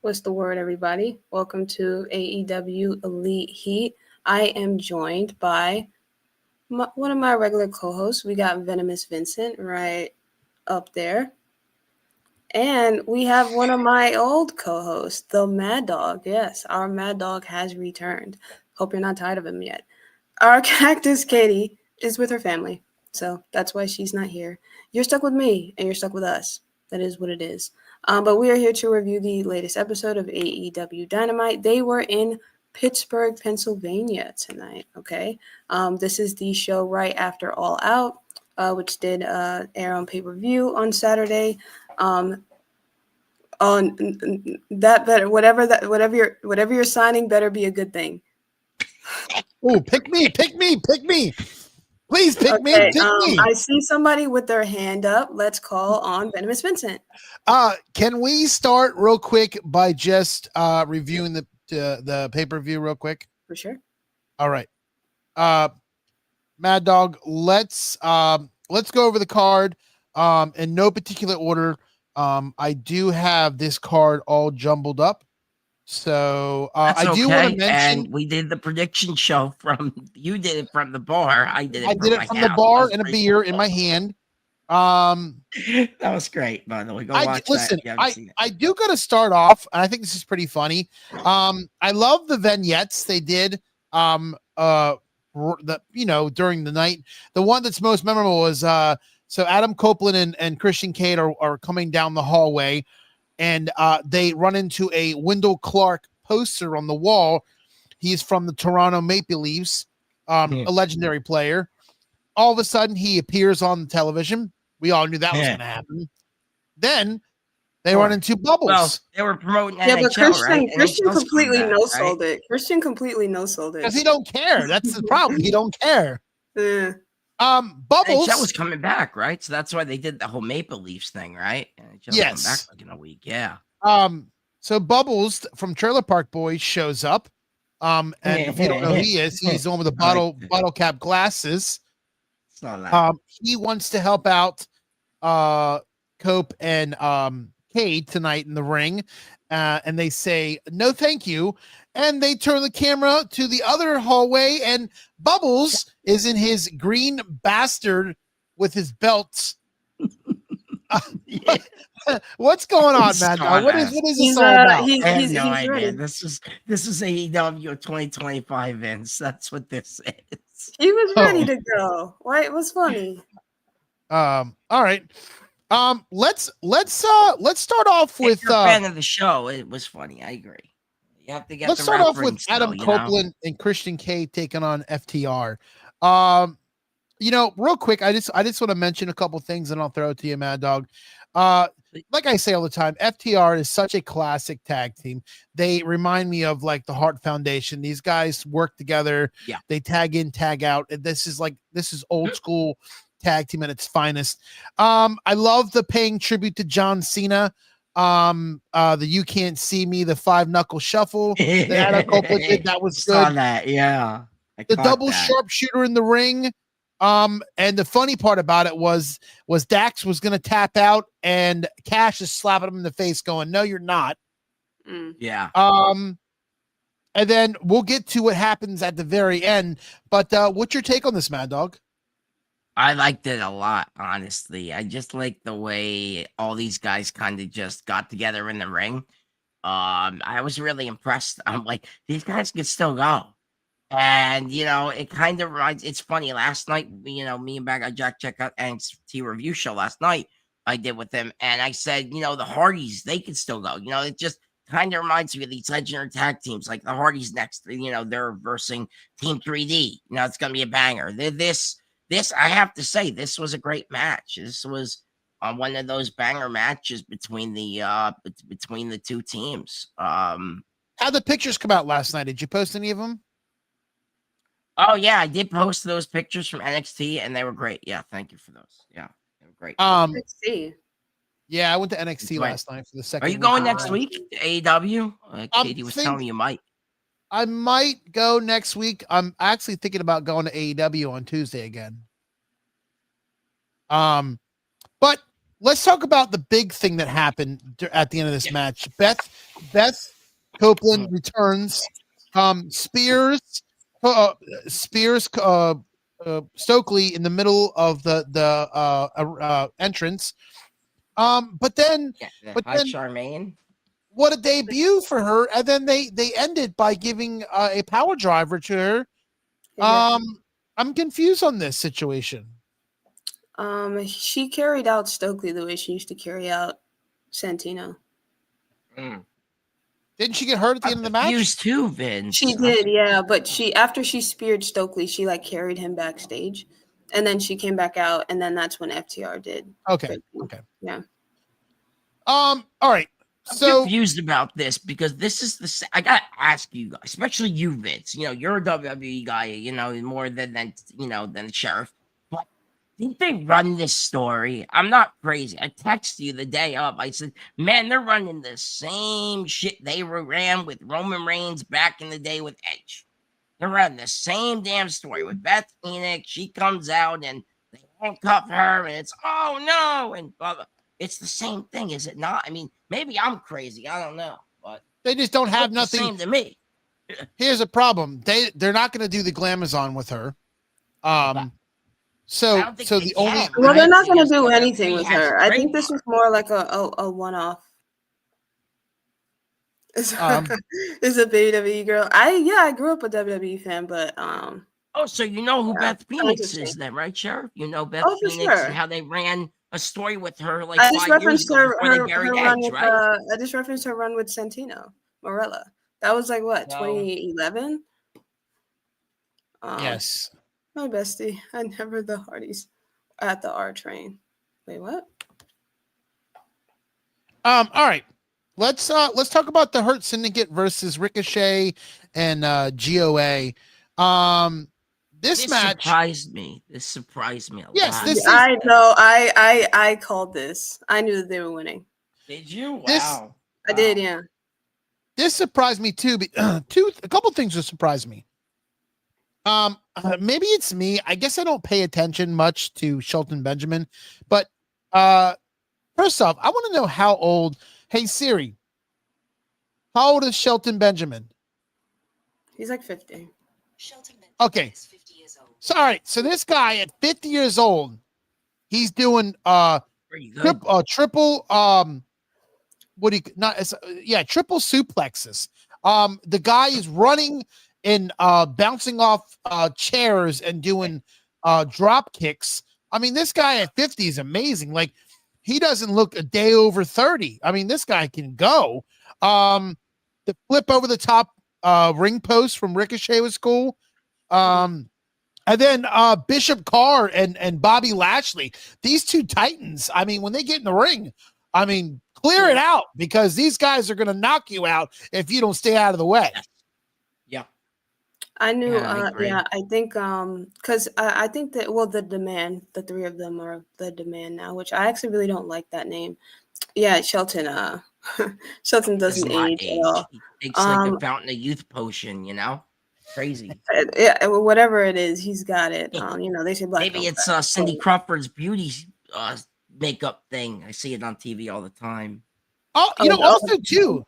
What's the word, everybody? Welcome to AEW Elite Heat. I am joined by one of my regular co-hosts. We got Venomous Vincent right up there. And we have one of my old co-hosts, the Mad Dog. Yes, our Mad Dog has returned. Hope you're not tired of him yet. Our Cactus Katie is with her family, so that's why she's not here. You're stuck with me, and you're stuck with us. That is what it is. But we are here to review the latest episode of AEW Dynamite. They were in Pittsburgh, Pennsylvania tonight, okay? This is the show right after All Out, which did air on pay-per-view on Saturday. On that better whatever you're signing better be a good thing. Oh, pick me. Please pick me. I see somebody with their hand up. Let's call on Venomous Vincent. Can we start real quick by just reviewing the pay-per-view real quick? For sure. All right. Mad Dog, let's go over the card in no particular order. I do have this card all jumbled up. So I do want to mention, and we did the prediction show you did it from the bar. I did it from the bar and a beer in my hand. That was great, by the way. Go watch listen, that. I do got to start off, and I think this is pretty funny. I love the vignettes they did. During the night, the one that's most memorable was so Adam Copeland and Christian Cage are coming down the hallway. And they run into a Wendell Clark poster on the wall. He's from the Toronto Maple Leafs, a legendary player. All of a sudden, he appears on the television. We all knew that was going to happen. Then they run into Bubbles. Well, they were promoting NHL, but Christian completely no-sold it. Christian completely no-sold it. Because he don't care. That's the problem. He don't care. Yeah. Bubbles. That was coming back, right? So that's why they did the whole Maple Leafs thing, right? Yes. Back like in a week, yeah. So Bubbles from Trailer Park Boys shows up. And if you don't know who he is, he's the one with the bottle cap glasses. He wants to help out Cope and Cade tonight in the ring. And they say, no, thank you. And they turn the camera to the other hallway, and Bubbles is in his green bastard with his belts. What's going on, man? What is this all about? I have no idea. This is AEW 2025, Vince. That's what this is. He was ready to go. Why? It was funny. All right. Let's start off with. If you're a fan of the show, it was funny. I agree. You have to get. Let's start off with Adam Copeland and Christian Cage taking on FTR. Real quick, I just want to mention a couple things, and I'll throw it to you, Mad Dog. Like I say all the time, FTR is such a classic tag team. They remind me of like the Hart Foundation. These guys work together. Yeah. They tag in, tag out. This is old school tag team at its finest. I love the paying tribute to John Cena. The You Can't See Me, the 5-knuckle shuffle that Adam Copeland did, that was good. Saw that, yeah. The double sharpshooter in the ring. And the funny part about it was Dax was gonna tap out, and Cash is slapping him in the face, going, "No, you're not." Yeah. And then we'll get to what happens at the very end. But what's your take on this, Mad Dog? I liked it a lot, honestly. I just like the way all these guys kind of just got together in the ring. I was really impressed. I'm like, these guys can still go. And, it kind of reminds, it's funny. Last night, me and Bad Guy Jack checked out NXT review show last night. I did with him. And I said, the Hardys, they can still go. It just kind of reminds me of these legendary tag teams, like the Hardys next, they're versing Team 3D. It's going to be a banger. This, I have to say, this was a great match. This was one of those banger matches between the two teams. How'd the pictures come out last night? Did you post any of them? Oh yeah, I did post those pictures from NXT, and they were great. Yeah, thank you for those. Yeah, they were great. NXT. Yeah, I went to NXT last night for the second. Are you going next week to AEW? Katie was telling me you might. I might go next week. I'm actually thinking about going to AEW on Tuesday again. But let's talk about the big thing that happened at the end of this match. Beth Copeland returns. Spears Stokely in the middle of the entrance. But then Charmaine. What a debut for her! And then they ended by giving a power driver to her. I'm confused on this situation. She carried out Stokely the way she used to carry out Santino. Didn't she get hurt at the end of the match? Used too, Vince. She did, yeah. But after she speared Stokely, she like carried him backstage, and then she came back out, and then that's when FTR did. Okay. Yeah. All right. I'm confused about this because this is I gotta ask you guys, especially you, Vince. You know, you're a WWE guy. You know more than than the Sheriff. But didn't they run this story? I'm not crazy. I texted you the day of. I said, "Man, they're running the same shit they ran with Roman Reigns back in the day with Edge. They're running the same damn story with Beth Phoenix. She comes out and they handcuff her, and it's oh no, and blah blah." It's the same thing, is it not? I mean, maybe I'm crazy. I don't know, but they just don't have nothing. The same to me. Here's a problem: they're not going to do the Glamazon with her. So the only they're not going to do anything with her. I think this is more like a one-off. Is a WWE girl. I grew up a WWE fan, but oh, so you know who Beth Phoenix is then, right, Sheriff? You know Beth Phoenix and how they ran a story with her like 5 years ago before they buried Edge, right? I just referenced her run with Santino Marella. That was like what, 2011? Yes. My bestie. I never the Hardys at the R train. Wait, what? All right. Let's talk about the Hurt Syndicate versus Ricochet and GOA. This match surprised me. This surprised me a lot. Yes, I know. I called this. I knew that they were winning. Did you? Wow. I did, yeah. This surprised me too. A couple things that surprised me. Maybe it's me. I guess I don't pay attention much to Shelton Benjamin, but first off, I want to know how old. Hey Siri, how old is Shelton Benjamin? He's like 50. Shelton Benjamin is 50 years old. So all right, so this guy at 50 years old, he's doing triple triple suplexes. The guy is running and bouncing off chairs and doing drop kicks. I mean, this guy at 50 is amazing. Like, he doesn't look a day over 30. I mean, this guy can go. The flip over the top ring post from Ricochet was cool. And then Bishop Carr and Bobby Lashley, these two titans. I mean, when they get in the ring, I mean, clear it out because these guys are going to knock you out if you don't stay out of the way. Yeah. I knew, I think, because I think that, the demand, the three of them are the demand now, which I actually really don't like that name. Yeah, Shelton, Shelton doesn't age at all. He takes like a fountain of youth potion, you know? Crazy. Yeah, whatever it is, he's got it. They say black. Maybe it's Cindy Crawford's beauty makeup thing. I see it on TV all the time. Oh, also too,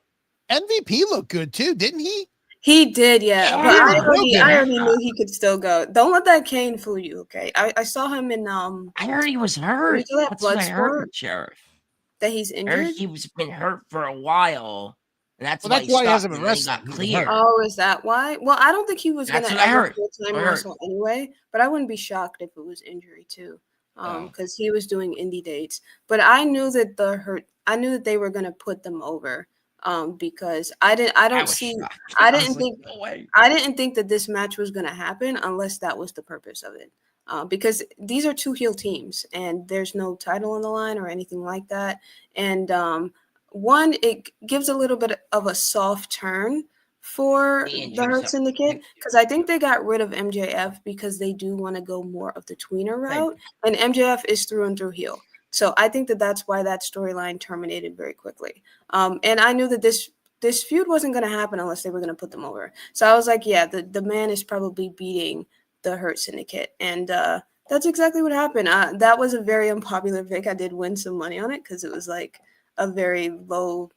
MVP looked good too, didn't he? He did, yeah. But I already knew he could still go. Don't let that cane fool you, okay? I saw him in I heard he was hurt. That's what I heard, Sheriff. That he's injured. I heard he's been hurt for a while. And that's why he hasn't been wrestling. Got cleared. Oh, is that why? Well, I don't think he was going to ever full-time wrestle anyway. But I wouldn't be shocked if it was injury too, because he was doing indie dates. But I knew that they were going to put them over. Because I didn't think that this match was going to happen unless that was the purpose of it. Because these are two heel teams and there's no title on the line or anything like that. And one, it gives a little bit of a soft turn for the Hurt Syndicate because I think they got rid of MJF because they do want to go more of the tweener route, and MJF is through and through heel. So I think that that's why that storyline terminated very quickly. And I knew that this feud wasn't going to happen unless they were going to put them over. So I was like, yeah, the man is probably beating the Hurt Syndicate. And That's exactly what happened. That was a very unpopular pick. I did win some money on it because it was like a very low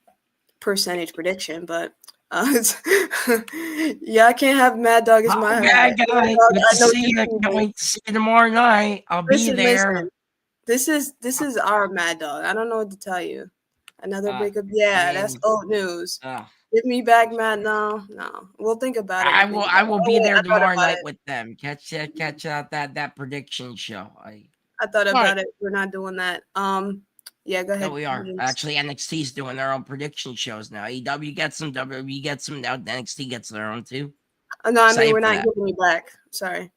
percentage prediction, but yeah, I can't have Mad Dog as my Bad guy. Dog, Good I to know see you. you Can't can. wait to see you tomorrow night. I'll be there. Listen, this is our Mad Dog. I don't know what to tell you. Another breakup. Yeah, that's old news. Give me back, Matt. No. We'll think about it. I will be there tomorrow night it. with them. Catch out that prediction show. I thought about it. We're not doing that. Yeah, go ahead. No, we are. Actually, NXT's doing their own prediction shows now. AEW gets them, WWE gets them, now NXT gets their own too. No, I mean, we're not giving you back. Sorry.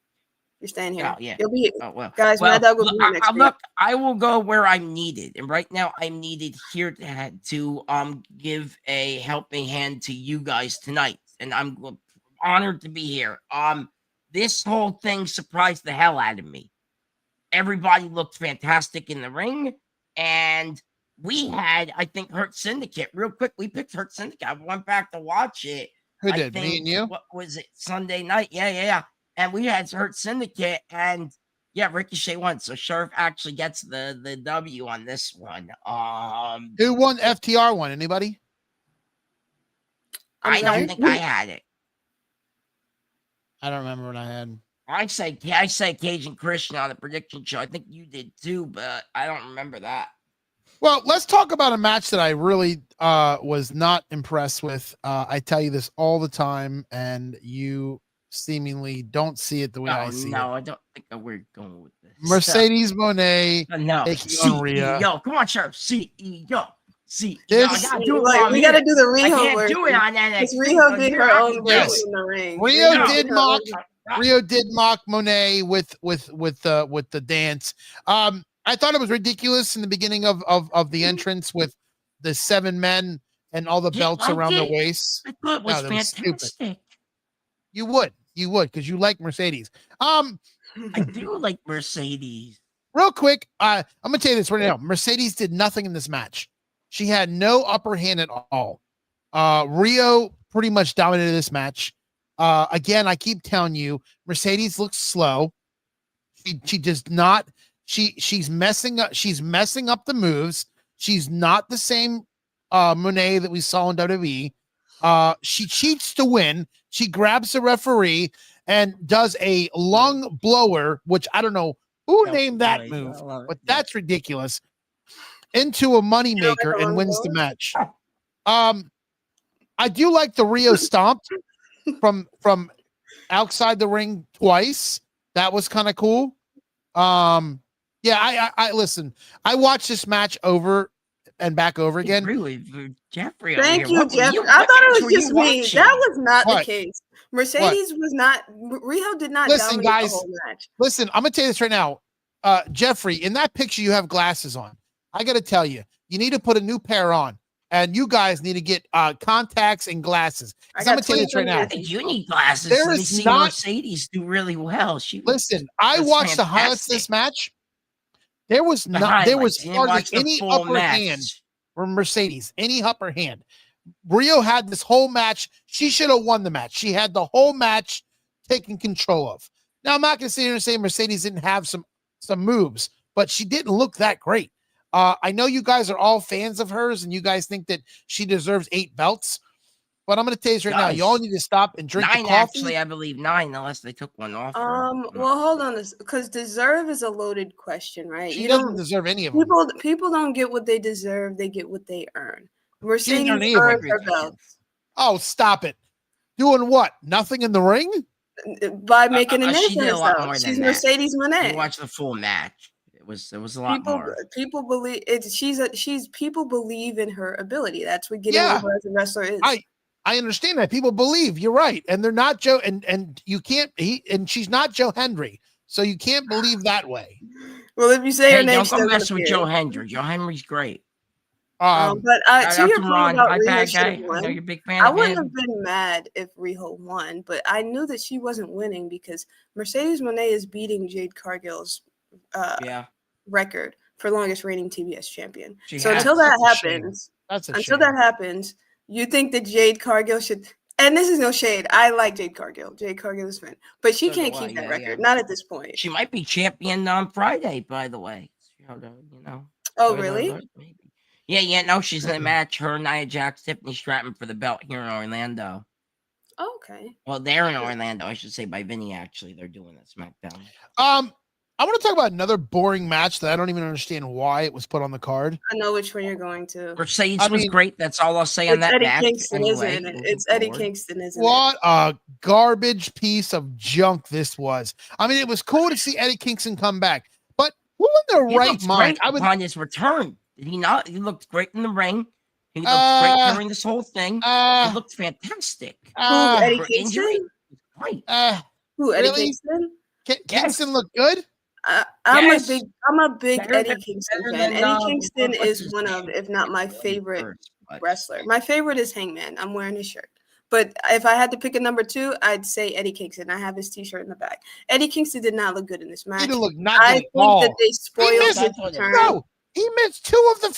You're staying here. Oh, yeah. You'll be guys, Mad Dog will be here next week. Look, I will go where I'm needed. And right now I'm needed here to give a helping hand to you guys tonight. And I'm honored to be here. This whole thing surprised the hell out of me. Everybody looked fantastic in the ring. And we had, I think, Hurt Syndicate. Real quick, we picked Hurt Syndicate. I went back to watch it. Who did? Me and you? What was it? Sunday night? Yeah. And we had Hurt Syndicate, and yeah, Ricochet won. So Sheriff actually gets the W on this one. Who won FTR one? Anybody? I don't think I had it. I don't remember what I had. I say Cajun Christian on the prediction show. I think you did too, but I don't remember that. Well, let's talk about a match that I really was not impressed with. I tell you this all the time, and you seemingly don't see it the way I see it. No, I don't think we're going with this. Mercedes Moné. No. CEO. Come on, Sheriff. CEO. We got to do the Riho. I can't do it on NXT. Because Riho did her own version in the ring. Rio did mock Moné with the dance. I thought it was ridiculous in the beginning of the entrance with the 7 men and all the belts around their waist. I thought it was fantastic. You would, because you like Mercedes. I do like Mercedes. Real quick, I'm gonna tell you this right now. Mercedes did nothing in this match. She had no upper hand at all. Rio pretty much dominated this match. Again, I keep telling you, Mercedes looks slow. She does not. She's messing up. She's messing up the moves. She's not the same Moné that we saw in WWE. She cheats to win. She grabs the referee and does a lung blower, which I don't know who named that move, but that's ridiculous, into a moneymaker and wins the match. I do like the Rio stomp from outside the ring twice. That was kind of cool. Yeah, I listen. I watched this match over and back over again. Really, Jeffrey. Thank you, Jeffrey. I thought it was just me. That was not the case. Mercedes was not. Riho did not dominate the whole match. Listen, I'm gonna tell you this right now, Jeffrey. In that picture, you have glasses on. I got to tell you, you need to put a new pair on, and you guys need to get contacts and glasses. I'm gonna tell you this right now. You need glasses. There is not Mercedes do really well. Listen, I watched the highlights of this match. There was hardly any upper hand from Mercedes, any upper hand. Rio had this whole match. She should have won the match. She had the whole match taken control of. Now, I'm not going to sit here and say Mercedes didn't have some moves, but she didn't look that great. I know you guys are all fans of hers, and you guys think that she deserves 8 belts. But I'm going to tell you this right now. You all need to stop and drink 9, the coffee. Actually, I believe 9, unless they took one off. Well, hold on, because deserve is a loaded question, right? She doesn't deserve any of them. People don't get what they deserve; they get what they earn. Mercedes earned her belts. Oh, stop it! Doing what? Nothing in the ring? By making an entrance. She's Mercedes Moné. You watch the full match. It was a lot more. People believe she's people believe in her ability. That's what getting over as a wrestler is. I understand that people believe you're right, and they're not Joe, and you can't. And she's not Joe Hendry, so you can't believe that way. Well, if you say her name, don't go mess with Joe Hendry. Joe Henry's great. But to your point about Riho, I know you're a big fan. I wouldn't have been mad if Riho won, but I knew that she wasn't winning because Mercedes Moné is beating Jade Cargill's record for longest reigning TBS champion. So until that happens, you think that Jade Cargill should? And this is no shade. I like Jade Cargill. Jade Cargill is fun, but she So do can't I, keep that yeah, record. yeah. Not at this point. She might be champion on Friday, by the way. You know. Oh, Spoiler really? alert, maybe. Yeah. No, she's in a match. Her, Nia Jax, Tiffany Stratton for the belt here in Orlando. Oh, okay. Well, they're in Orlando, I should say, by Vinny. Actually, they're doing that SmackDown. I want to talk about another boring match that I don't even understand why it was put on the card. I know which one you're going to. Mercedes was great. That's all I'll say on It's that Eddie match. Kingston, Anyway, isn't it? It's Eddie Kingston, isn't it? What a garbage piece of junk this was. I mean, it was cool to see Eddie Kingston come back, but who in their right mind? Upon his return, did he not? He looked great in the ring. He looked great during this whole thing. He looked fantastic. Who, Eddie For Kingston? injury, great. Who, Eddie really? Kingston? Kingston looked good. I'm Yes. a big Better Eddie than- Kingston better fan. than, Eddie Kingston what's is his one of, name? if not my favorite First, but- wrestler. My favorite is Hangman. I'm wearing his shirt. But if I had to pick a number 2, I'd say Eddie Kingston. I have his T-shirt in the back. Eddie Kingston did not look good in this match. He didn't look not I good think at all. that they spoiled missed his it. return. No, he missed two of the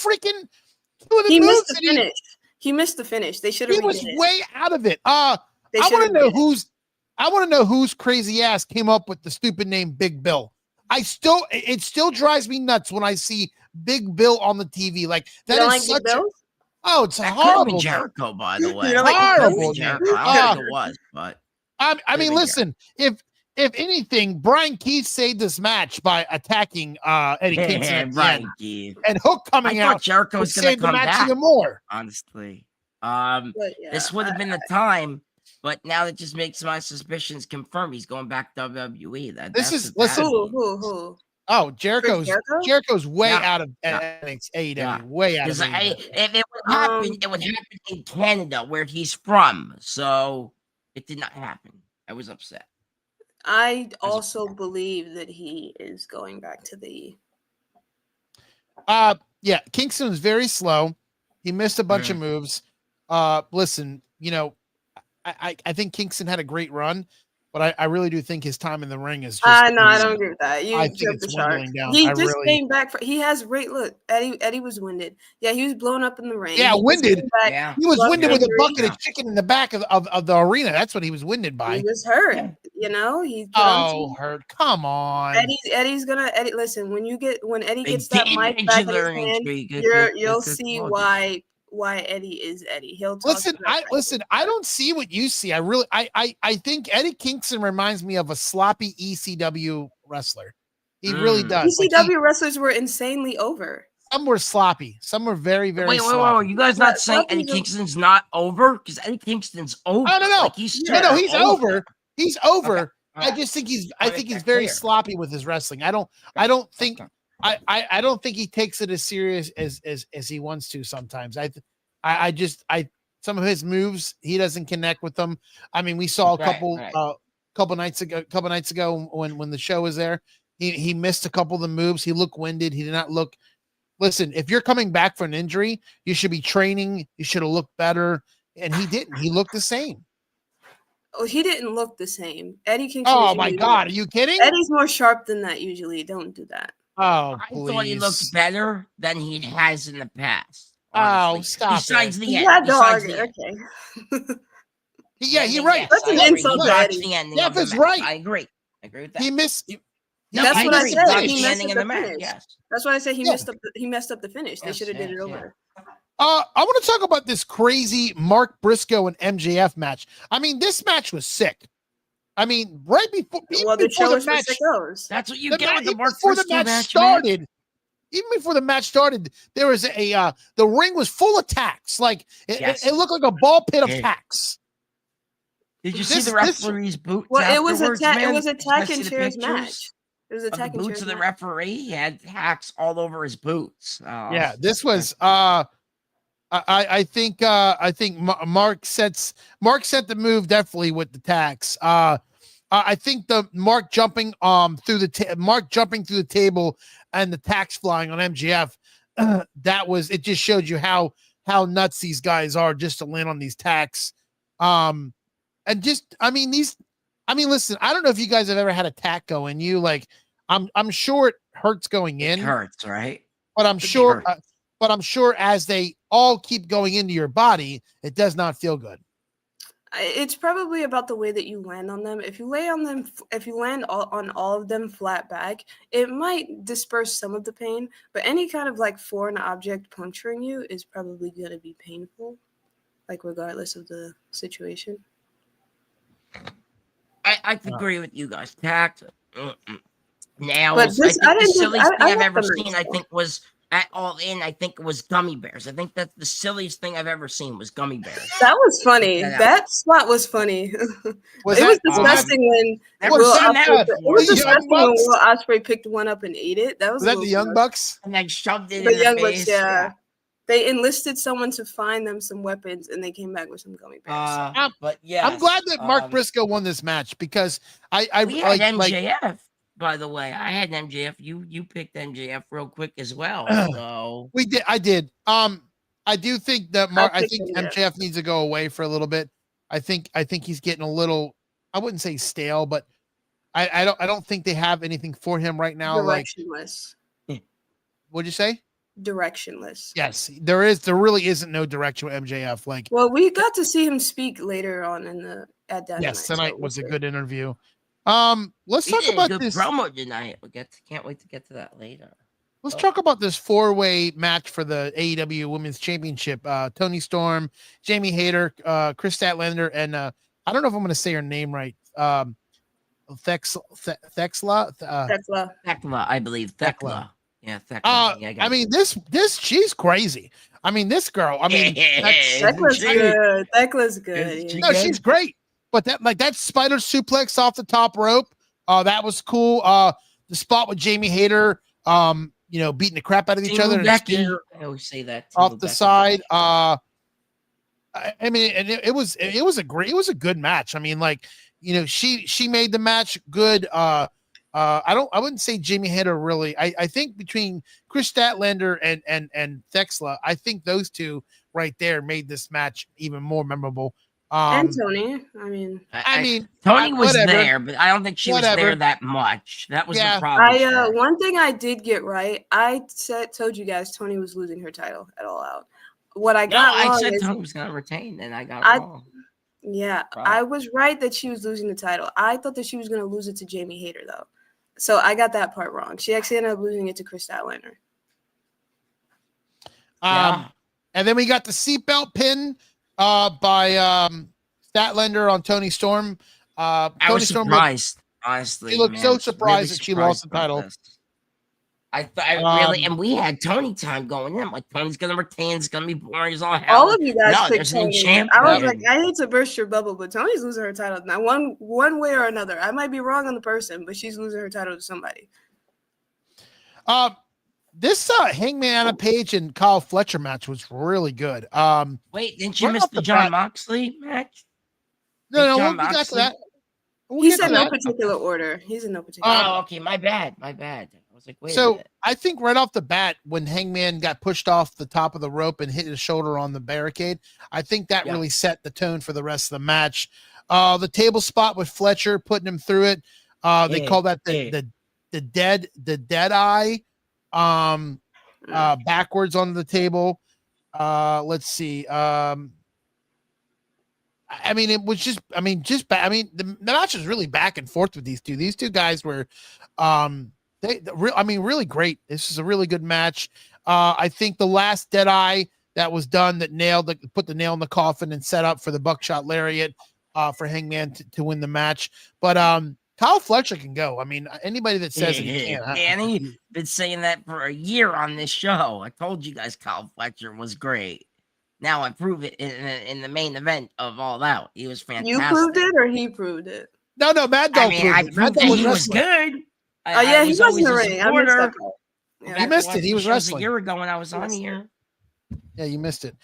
He moves. missed the finish. He missed the finish. They should have. He was redid it. way out of it. They I should want have to know redid it. I want to know whose crazy ass came up with the stupid name Big Bill. It still drives me nuts when I see Big Bill on the TV. Like that You don't is like Big such. Bill? It's That could have horrible. been Jericho, by the way. You don't like Horrible. Jericho. I don't think it was, but I mean, listen. If anything, Brian Keith saved this match by attacking Eddie Kingston at the end. Keith. And Hook coming I thought out Jericho would was going save to the come match back. even more. Honestly, But yeah, this would have been the time. But now that just makes my suspicions confirm. He's going back to WWE. Who? Oh, Jericho's way Yeah. out of Yeah. AEW. Yeah. Way out of Because AEW. if it would happen, it would happen in Canada, where he's from. So it did not happen. I was upset. I also believe that he is going back to the. Yeah, Kingston was very slow. He missed a bunch of moves. Listen, I think Kingston had a great run, but I really do think his time in the ring is just. I don't agree with that. You I think jumped it's the shark. dwindling down. He just came back. He has great look. Eddie was winded. Yeah, he was blown up in the ring. Yeah, winded. Yeah. He was winded with a injury. bucket of chicken in the back of the arena. That's what he was winded by. He was hurt. Yeah. He put on hurt. Come on. Eddie's gonna listen, when Eddie They gets that did mic mention back in his their hand, intrigue. you'll see why Eddie is Eddie. He'll talk I don't see what you see. I think Eddie Kingston reminds me of a sloppy ECW wrestler. He really does. ECW wrestlers were insanely over. Some were sloppy. Some were very, very Wait, sloppy. you guys not saying Eddie Kingston's not over? Because Eddie Kingston's over. No. Like, he's He's over. He's over. Okay. I just think he's very sloppy with his wrestling. I don't think he takes it as serious as he wants to sometimes. Some of his moves, he doesn't connect with them. I mean, we saw a couple nights ago when the show was there, he missed a couple of the moves. He looked winded. He did not look. Listen, if you're coming back from an injury, you should be training. You should have looked better, and he didn't. He looked the same. Oh, he didn't look the same. Eddie Kingston. Oh my God, are you kidding? Eddie's more sharp than that usually. Don't do that. Oh, I please. thought he looked better than he has in the past. Oh, honestly. stop Besides it. the Yeah, end. dog. Besides the end. Okay. Yeah, you're right. That's an I agree. insult He to botched Eddie. the ending Yeah, of the that's match. right. I agree with that. He missed. That's I what I agree. said. Botched He the messed ending up of the the match. finish. Yes. That's why I said he Yeah. messed up the finish. They should have did it over. I want to talk about this crazy Mark Briscoe and MJF match. I mean, this match was sick. I mean, right before The show the is for match, sickos. That's what you get with the Mark before the Briscoe match match, started. Even before the match started, there was the ring was full of tacks. Like it looked like a ball pit of tacks. Did you see the referee's boots? Well, it was afterwards, attack. man? It was Did you attack guys see and the Cher's pictures match. It was of attack the and boots Cher's of the match. referee. He had hacks all over his boots. Yeah, this was. I think Mark sent the move definitely with the tacks. I think the Mark jumping through the table and the tacks flying on MGF. It just showed you how nuts these guys are just to land on these tacks. Listen, I don't know if you guys have ever had a tack go in you. Like, I'm sure it hurts going in. It hurts, right? But I'm sure as they all keep going into your body, it does not feel good. It's probably about the way that you land on them. If you land on all of them flat back, it might disperse some of the pain. But any kind of like foreign object puncturing you is probably gonna be painful, like regardless of the situation. I agree with you guys. Tact, nails. But this, I think the didn't. silliest thing I've like ever the seen, match, I think, was at All In. I think it was gummy bears. I think that's the silliest thing I've ever seen was gummy bears. That was funny. Check that out. That spot was funny. Was It was that- disgusting when Never Will seen Ospreay. that It before. was The Young disgusting when Bucks? Will Ospreay picked one up and ate it. That was Was a that the little Young gross. And Bucks? then shoved it The in the Young face. Bucks, yeah. They enlisted someone to find them some weapons, and they came back with some gummy bears. But yeah, I'm glad that Mark Briscoe won this match because I we had MJF. By the way, I had MJF. You picked MJF real quick as well. So we did. I did. I do think that I think MJF. MJF needs to go away for a little bit. I think he's getting a little. I wouldn't say stale, but I don't think they have anything for him right now. Directionless. What'd you say? Directionless. Yes, there really isn't no direction with MJF. Like, well, we got to see him speak later on at Dynamite. yes, tonight was a good. good interview. Let's talk about this promo tonight. Can't wait to get to that later. Let's talk about this 4-way match for the AEW Women's Championship. Toni Storm, Jamie Hayter, Chris Statlander, and I don't know if I'm going to say her name right. Thexla, I believe Thekla. Yeah, Thekla. I mean, this she's crazy. I mean, this girl. I mean, Thecla's good. Thecla's good. No, she's great. But that spider suplex off the top rope, that was cool. The spot with Jamie Hayter, beating the crap out of each other. I always say that off the side. I mean, and it was a good match. I mean, she made the match good. I wouldn't say Jamie Hayter really. I think between Chris Statlander and Thexla, I think those two right there made this match even more memorable. And Tony. I mean, Tony was there, but I don't think she was there that much. That was the problem. One thing I did get right. I told you guys Tony was losing her title at All Out. What I got wrong I said is Tony was going to retain, and I got wrong. Yeah, I was right that she was losing the title. I thought that she was going to lose it to Jamie Hayter, though. So I got that part wrong. She actually ended up losing it to Chris Statlander. And then we got the seatbelt pin by Statlander on Toni Storm. I was surprised, honestly. He looked so surprised that she lost the title. I really, and we had Tony time going in. Like, Tony's gonna retain. It's gonna be boring as all hell. All of you guys picked Tony. I was like, I hate to burst your bubble, but Tony's losing her title now, one way or another. I might be wrong on the person, but she's losing her title to somebody. This Hangman Adam Page and Kyle Fletcher match was really good. Wait, didn't you miss the John Moxley match? No, we'll get to that. He's in no particular order. He's in no particular order. Oh, okay, my bad. I was like, wait. So I think right off the bat, when Hangman got pushed off the top of the rope and hit his shoulder on the barricade, I think that really set the tone for the rest of the match. The table spot with Fletcher putting him through it. They call that the dead eye. Backwards onto the table. Let's see. I mean, it was just. The match is really back and forth with these two. These two guys were, really great. This is a really good match. I think the last dead eye that was done that put the nail in the coffin and set up for the buckshot lariat for Hangman to win the match. But Kyle Fletcher can go. I mean, anybody that says he can't. Danny been saying that for a year on this show. I told you guys Kyle Fletcher was great. Now I prove it in the main event of All Out. He was fantastic. You proved it, or he proved it? No, Mad Dog proved it. I proved that he was good. He was in the ring. I missed that part. Yeah, you missed it. He was wrestling a year ago when I was on here. Yeah, you missed it.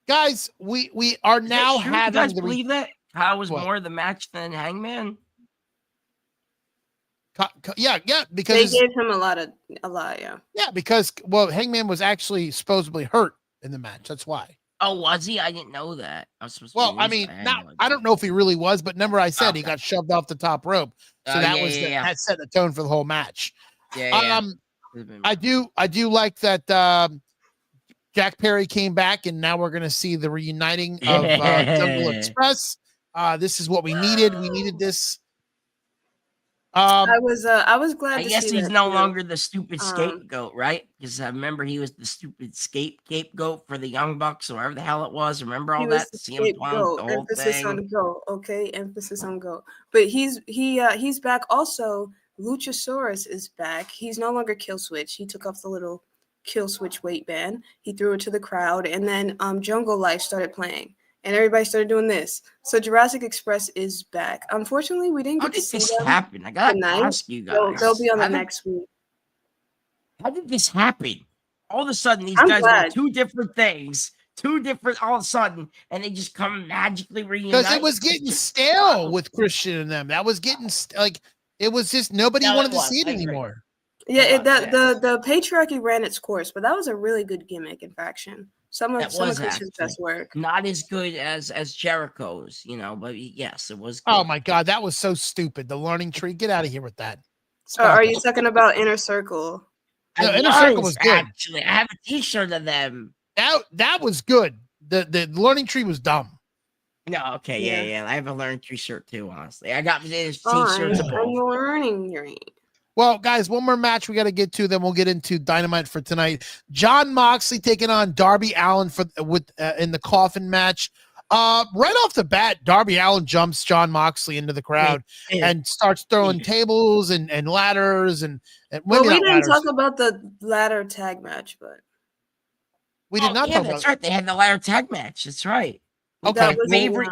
Guys, we are now having. You guys believe that Kyle was more of the match than Hangman? Yeah, because they gave him a lot. Yeah. Yeah, because Hangman was actually supposedly hurt in the match. That's why. Oh, was he? I didn't know that. I was supposed to. I don't know if he really was, but remember I said he got shoved off the top rope, so that set the tone for the whole match. Yeah. I do like that. Jack Perry came back, and now we're going to see the reuniting of Jungle Express. This is what we needed. We needed this. I was glad I to guess see he's that no too. longer the stupid scapegoat, right? Because I remember he was the stupid scapegoat for the Young Bucks, or whatever the hell it was. Remember all He was that? the CM Punk, the scapegoat. whole Emphasis on thing. go. Okay, emphasis on go. But he's back. Also, Luchasaurus is back. He's no longer Kill Switch. He took off the little Kill Switch weight band. He threw it to the crowd, and then Jungle Life started playing, and everybody started doing this. So Jurassic Express is back. Unfortunately, we didn't How get to did see this them happen? I gotta tonight. ask you guys. They'll be on the next week. How did this happen? All of a sudden, these I'm guys glad. want two different things, all of a sudden, and they just come magically reunite. Because it was getting stale with Christian and them. That was getting like it was just nobody wanted to see it anymore. Yeah, the patriarchy ran its course, but that was a really good gimmick and faction. Some of Christian's best work. Not as good as Jericho's, but yes, it was good. Oh my god, that was so stupid. The learning tree. Get out of here with that. Are you talking about Inner Circle? No, Inner Circle was good. Actually, I have a T-shirt of them. That was good. The learning tree was dumb. No, okay, yeah. I have a learning tree shirt too. Honestly, I got T-shirts of both. I'm learning tree. Well, guys, one more match we got to get to. Then we'll get into Dynamite for tonight. John Moxley taking on Darby Allin in the coffin match. Right off the bat, Darby Allin jumps John Moxley into the crowd and starts throwing tables and ladders and we didn't talk about the ladder tag match, but we did not talk about. That's right. They had the ladder tag match. That's right. Okay, favorite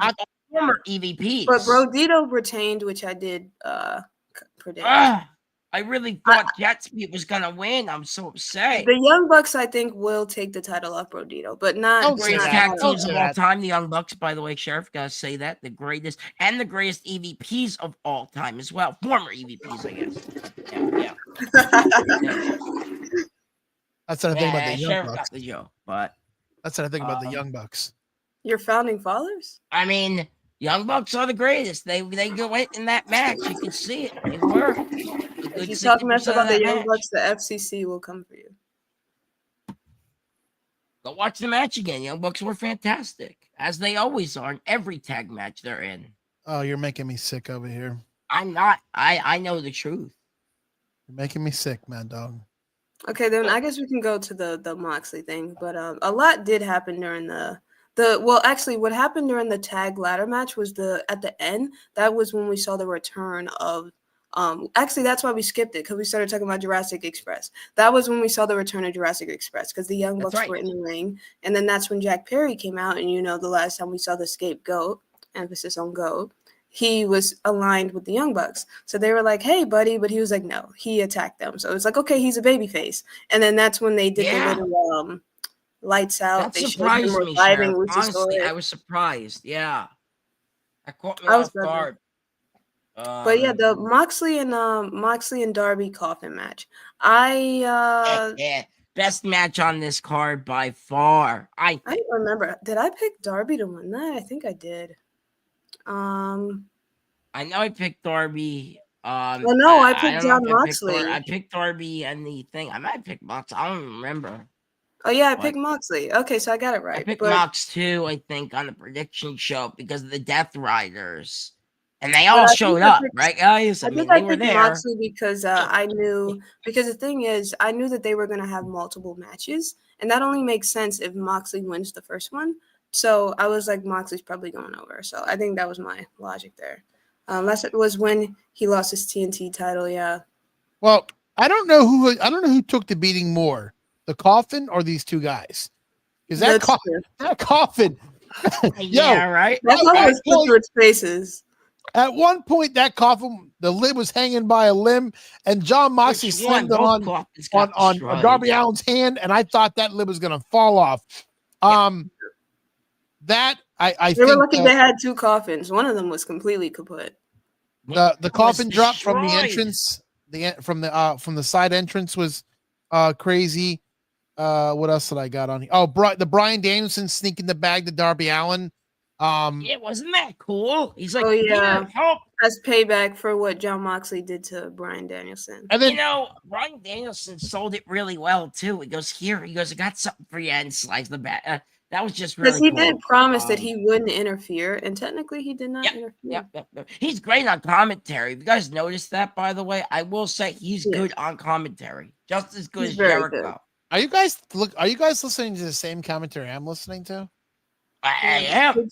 former EVPs. But Brodito retained, which I did predict. I really thought Jetspeed was gonna win. I'm so upset. The Young Bucks, I think, will take the title off Brodito, but not greatest tag teams of all time. The Young Bucks, by the way, Sheriff, gotta say that the greatest EVPs of all time as well. Former EVPs, I guess. Yeah. That's what I think about the Young Sheriff Bucks. got the joke, but that's what I think about the Young Bucks. Your founding fathers? I mean, Young Bucks are the greatest. They go in that match. You can see it. They were. If you talk mess about the Young Bucks, the FCC will come for you. Go watch the match again. Young Bucks were fantastic, as they always are in every tag match they're in. Oh, you're making me sick over here. I'm not. I know the truth. You're making me sick, Mad Dog. Okay, then I guess we can go to the Moxley thing. But a lot did happen during what happened during the tag ladder match was at the end. That was when we saw the return of actually that's why we skipped it, because we started talking about Jurassic Express. That was when we saw the return of Jurassic Express, because the Young Bucks were in the ring, and then that's when Jack Perry came out, and the last time we saw the scapegoat, emphasis on goat, he was aligned with the Young Bucks. So they were like, hey, buddy, but he was like, no, he attacked them. So it's like, okay, he's a babyface. And then that's when they did the little lights out. That surprised me, Sheriff. Honestly, I was surprised. Yeah. That caught me off guard. But yeah, the Moxley and Darby coffin match. Best match on this card by far. I don't remember. Did I pick Darby to win that? I think I did. I know I picked Darby. I picked John Moxley. I picked Darby and the thing. I might pick Mox. I don't remember. Oh yeah, I picked Moxley. Okay, so I got it right. I picked Mox too, I think, on the prediction show because of the Death Riders. And they all showed up, right, guys? I mean, they were there. Moxley because I knew, because the thing is, I knew that they were going to have multiple matches, and that only makes sense if Moxley wins the first one. So I was like, Moxley's probably going over. So I think that was my logic there. Unless it was when he lost his TNT title, yeah. Well, I don't know who took the beating more, the coffin or these two guys. Because that coffin, yeah, right. That coffin flipped through its faces. At one point, that coffin, the lid was hanging by a limb, and John Moxley slammed it on Darby Allin's hand, and I thought that lid was going to fall off. That I they were lucky they had two coffins. One of them was completely kaput. The coffin drop from the entrance, from the side entrance was crazy. What else did I got on here? Oh, the Bryan Danielson sneaking the bag to Darby Allin. Yeah, wasn't that cool? He's like, Oh, yeah. here, help. As payback for what John Moxley did to Bryan Danielson. And then You know, Bryan Danielson sold it really well too. He goes, here, he goes, I got something for you, and slides the bat. That was just Because really he cool. did promise that he wouldn't interfere, and technically he did not interfere. Yep. He's great on commentary. If you guys noticed that, by the way, I will say he's Yeah. good on commentary, just as good He's as very Jericho. good. are you guys listening to the same commentary I'm listening to? I am.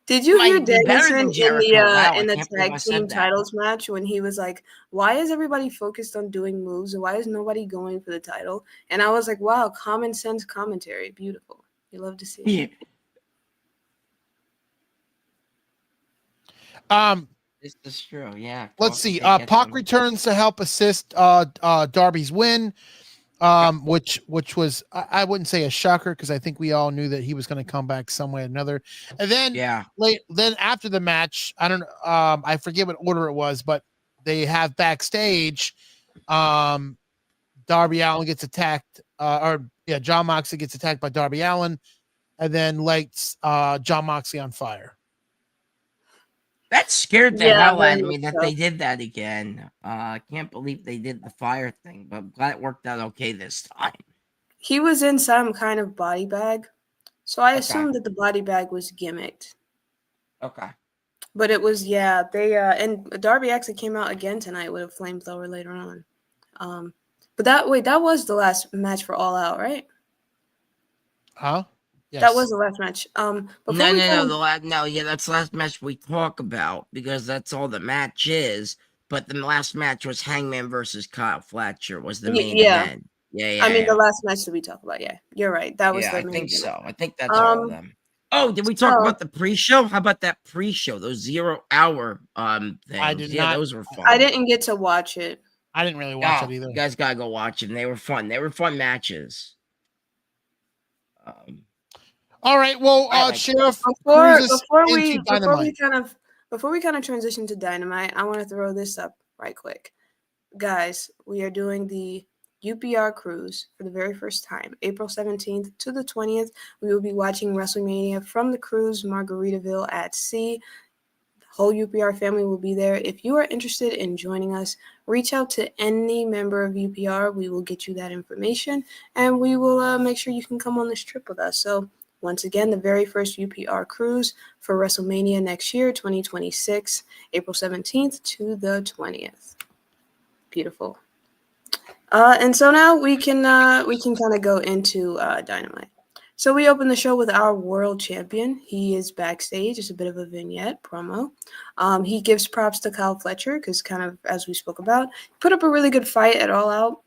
Did you hear Might be better Danielson than in Jericho. Wow, in I the can't believe I tag said team that. titles match when he was like, "Why is everybody focused on doing moves? Why is nobody going for the title?" And I was like, "Wow, common sense commentary, beautiful. You love to see it." Yeah. This is true. Yeah. Let's see. Pac returns to help assist Darby's win. Which was I wouldn't say a shocker because I think we all knew that he was going to come back some way or another. And then then after the match, I don't I forget what order it was, but they have backstage. Darby Allin gets attacked, John Moxley gets attacked by Darby Allin, and then lights John Moxley on fire. That scared the hell out of me that they did that again. I can't believe they did the fire thing, but I'm glad it worked out okay this time. He was in some kind of body bag, so I assumed that the body bag was gimmicked. Okay. But it was, they and Darby actually came out again tonight with a flamethrower later on. But that was the last match for All Out, right? Huh? Yes. That was the last match. No, that's the last match we talk about because that's all the match is. But the last match was Hangman versus Kyle Fletcher was the main event. Yeah. I mean, the last match that we talk about. Yeah, you're right. That was the main I think event. so. I think that's all of them. Oh, did we talk about the pre-show? How about that pre-show? Those 0 hour things. I did not. Those were fun. I didn't get to watch it. I didn't really watch it either. You guys gotta go watch them. They were fun. They were fun matches. All right. Well, Sheriff, before we kind of transition to Dynamite, I want to throw this up right quick, guys. We are doing the UPR cruise for the very first time, April 17th to the 20th. We will be watching WrestleMania from the cruise, Margaritaville at sea. The whole UPR family will be there. If you are interested in joining us, reach out to any member of UPR. We will get you that information, and we will make sure you can come on this trip with us. So once again, the very first UPR cruise for WrestleMania next year, 2026, April 17th to the 20th. Beautiful. And so now we can kind of go into Dynamite. So we open the show with our world champion. He is backstage. It's a bit of a vignette promo. He gives props to Kyle Fletcher because, kind of as we spoke about, put up a really good fight at All Out.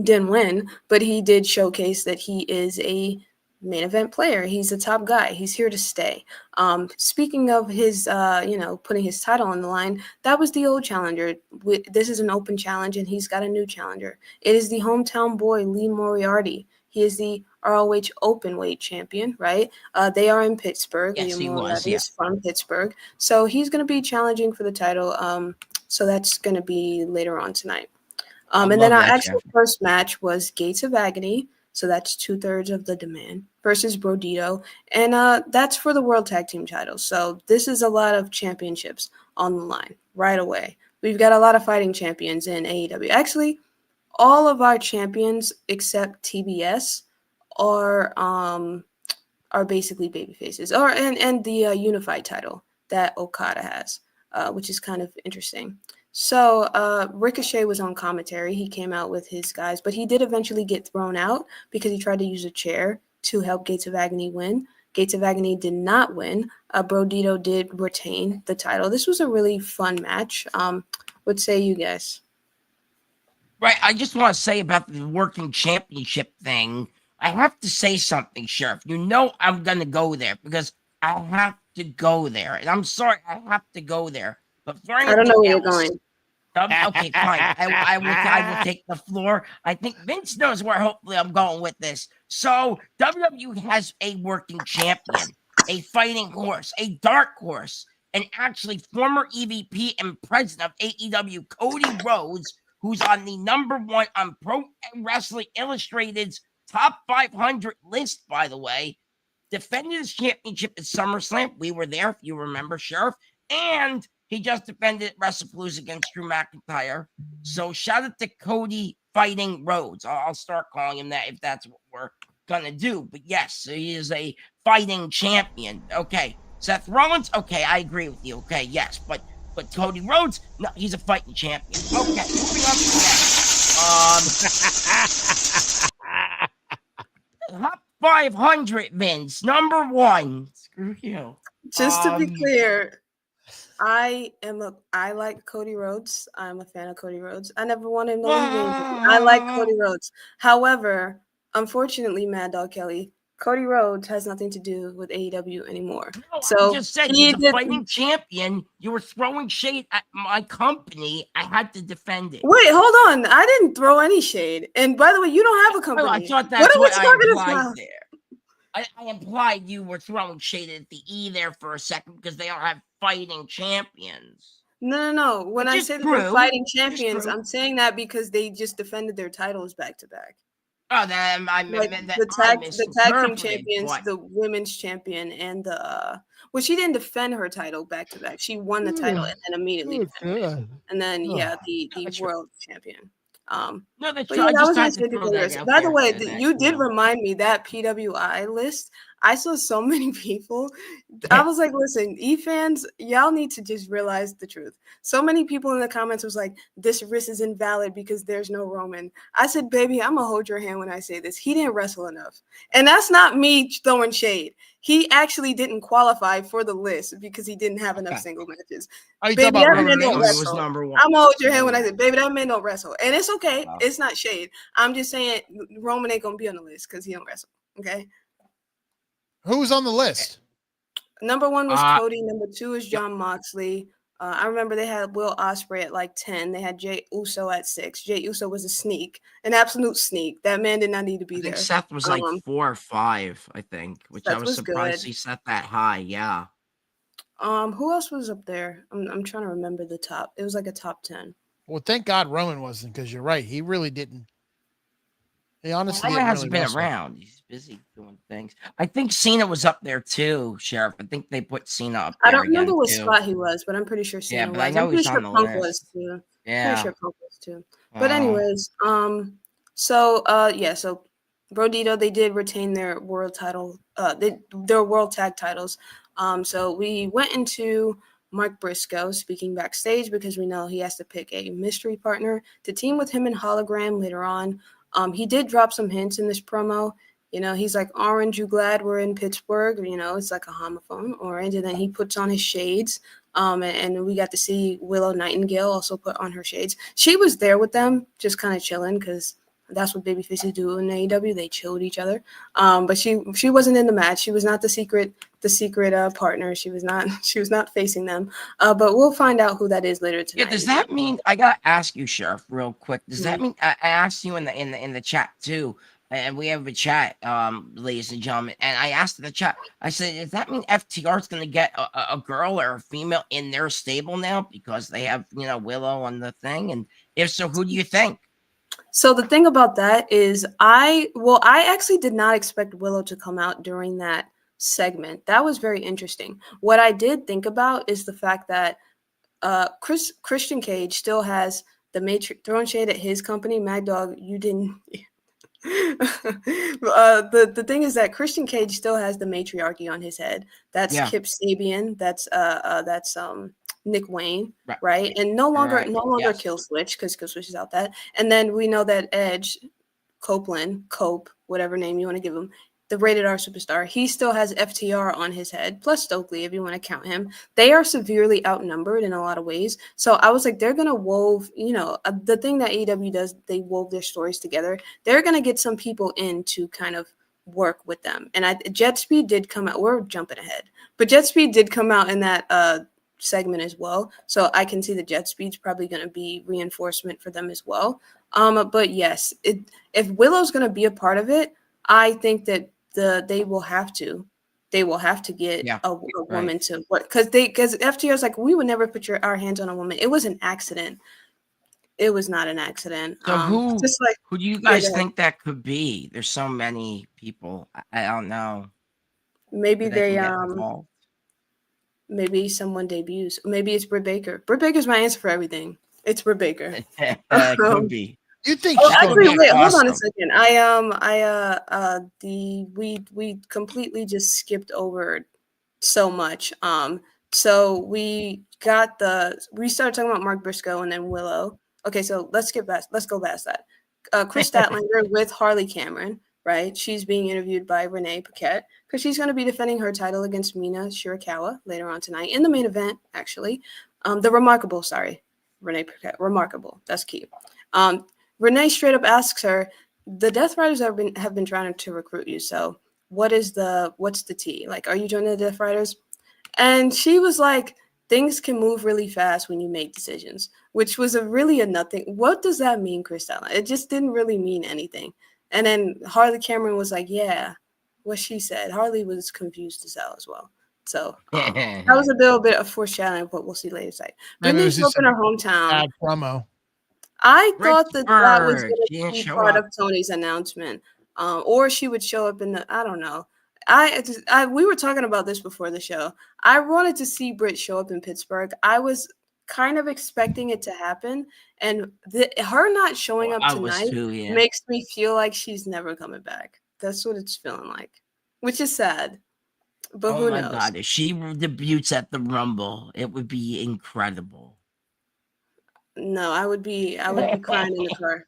Didn't win, but he did showcase that he is a main event player. He's a top guy. He's here to stay. Speaking of his, putting his title on the line, that was the old challenger. This is an open challenge, and he's got a new challenger. It is the hometown boy, Lee Moriarty. He is the ROH open weight champion, right? They are in Pittsburgh. Yes, he was. He's from Pittsburgh. So he's going to be challenging for the title. So that's going to be later on tonight. And then our actual first match was Gates of Agony. So that's 2/3 of the demand versus Brodito. And that's for the World Tag Team title. So this is a lot of championships on the line right away. We've got a lot of fighting champions in AEW. Actually, all of our champions except TBS are basically babyfaces. And the unified title that Okada has, which is kind of interesting. So Ricochet was on commentary. He came out with his guys, but he did eventually get thrown out because he tried to use a chair to help Gates of Agony win. Gates of Agony did not win. Brodito did retain the title. This was a really fun match. What say you guys? Right. I just want to say about the working championship thing. I have to say something, Sheriff. You know I'm going to go there because I have to go there. And I'm sorry, I have to go there. But for anything I don't know where else, you're going. Okay, fine. I will take the floor. I think Vince knows where hopefully I'm going with this. So WWE has a working champion, a fighting horse, a dark horse, and actually former EVP and president of AEW, Cody Rhodes, who's on the #1 on Pro Wrestling Illustrated's top 500 list, by the way. defended his championship at SummerSlam. We were there, if you remember, Sheriff. And he just defended at WrestlePalooza against Drew McIntyre. So shout out to Cody Fighting Rhodes. I'll start calling him that if that's what we're going to do. But yes, he is a fighting champion. Okay. Seth Rollins, okay, I agree with you. Okay, yes. But Cody Rhodes, no, he's a fighting champion. Okay, moving on to that. Top 500, Vince. Number 1. Screw you. Just to be clear, I like Cody Rhodes. I'm a fan of Cody Rhodes. I never wanted him to leave. I like Cody Rhodes. However, unfortunately, Mad Dog Kelly, Cody Rhodes has nothing to do with AEW anymore. No, so I just said he's a fighting champion. You were throwing shade at my company. I had to defend it. Wait, hold on. I didn't throw any shade. And by the way, you don't have a company. Oh, I thought that's what I implied there. I implied you were throwing shade at the E there for a second because they don't have fighting champions. No. When I say they're fighting champions, I'm saying that because they just defended their titles back to back. Oh, then I meant that the tag team champions, the women's champion, and the she didn't defend her title back to back. She won the title and then immediately defended it. And then the world champion. No, that's true. Yeah, by the way, you did remind me that PWI list. I saw so many people. I was like, listen, E-fans, y'all need to just realize the truth. So many people in the comments was like, this risk is invalid because there's no Roman. I said, baby, I'm going to hold your hand when I say this. He didn't wrestle enough. And that's not me throwing shade. He actually didn't qualify for the list because he didn't have enough single matches. Baby, that man don't wrestle. I'm going to hold your hand when I say, baby, that man don't wrestle. And it's okay. Wow. It's not shade. I'm just saying Roman ain't going to be on the list because he don't wrestle. Okay? Who's on the list? Number 1 was Cody. Number 2 is Jon Moxley. I remember they had Will Ospreay at like 10. They had Jey Uso at 6. Jey Uso was a sneak, an absolute sneak. That man did not need to be there. Seth was like 4 or 5, I think, which Seth I was surprised he set that high. Yeah. Who else was up there? I'm trying to remember the top. It was like a top 10. Well, thank God Roman wasn't, because you're right. He really didn't. He honestly hasn't been around. He's busy doing things. I think Cena was up there too, Sheriff. I think they put Cena up there. I don't remember what spot he was, but I'm pretty sure Cena was. I know he's on the list. Was too. Yeah. Pretty sure Punk was too. But anyways, so Brodito, they did retain their world title, their world tag titles. So we went into Mark Briscoe speaking backstage because we know he has to pick a mystery partner to team with him in Hologram later on. He did drop some hints in this promo. You know, he's like, Orange, you glad we're in Pittsburgh? You know, it's like a homophone, Orange. And then he puts on his shades. And we got to see Willow Nightingale also put on her shades. She was there with them, just kind of chilling because that's what babyfaces do in AEW. They chill with each other. But she wasn't in the match. She was not the secret partner. She was not facing them. But we'll find out who that is later tonight. Yeah, does that mean I gotta ask you, Sheriff, real quick? Does that mean I asked you in the chat too? And we have a chat, ladies and gentlemen. And I asked in the chat, I said, does that mean FTR is going to get a girl or a female in their stable now because they have, Willow on the thing? And if so, who do you think? So the thing about that is I actually did not expect Willow to come out during that segment. That was very interesting. What I did think about is the fact that Christian Cage still has the Matrix throwing shade at his company. Mad Dog, you didn't... the thing is that Christian Cage still has the matriarchy on his head. That's Kip Sabian. That's Nick Wayne, right? And no longer Kill Switch because Kill Switch is out that. And then we know that Edge, Cope, whatever name you want to give him, the rated R superstar, he still has FTR on his head, plus Stokely, if you want to count him. They are severely outnumbered in a lot of ways. So I was like, they're going to wove, the thing that AEW does, they wove their stories together. They're going to get some people in to kind of work with them. And Jet Speed did come out. We're jumping ahead. But Jet Speed did come out in that segment as well. So I can see the Jet Speed's probably going to be reinforcement for them as well. But yes, if Willow's going to be a part of it, I think that they will have to get a woman to work because FTR is like, we would never put our hands on a woman. It was an accident. It was not an accident. So who do you guys think that could be? There's so many people. I don't know. Maybe They they can get involved. maybe someone debuts. Maybe it's Britt Baker. Britt Baker's my answer for everything. It's Britt Baker. Could be. You think Oh, she's going actually, to wait, hold on a awesome. second. We completely just skipped over so much. So we started talking about Mark Briscoe and then Willow. Okay, so let's go past that. Chris Statlander with Harley Cameron, right? She's being interviewed by Renee Paquette because she's going to be defending her title against Mina Shirakawa later on tonight in the main event, actually. Renee Paquette, remarkable. That's key. Renee straight up asks her, the Death Riders have been trying to recruit you. So what's the tea? Like, are you joining the Death Riders? And she was like, things can move really fast when you make decisions, which was really a nothing. What does that mean, Christella? It just didn't really mean anything. And then Harley Cameron was like, yeah, what she said. Harley was confused as hell as well. So that was a little bit of foreshadowing of what we'll see later tonight. Brittany grew up in her hometown. bad promo. I thought that was going She to didn't be show part up. of Tony's announcement, or she would show up in the. I don't know. We were talking about this before the show. I wanted to see Britt show up in Pittsburgh. I was kind of expecting it to happen, and her not showing up tonight makes me feel like she's never coming back. That's what it's feeling like, which is sad. But who knows? God, if she debuts at the Rumble, it would be incredible. No, I would be crying in the car.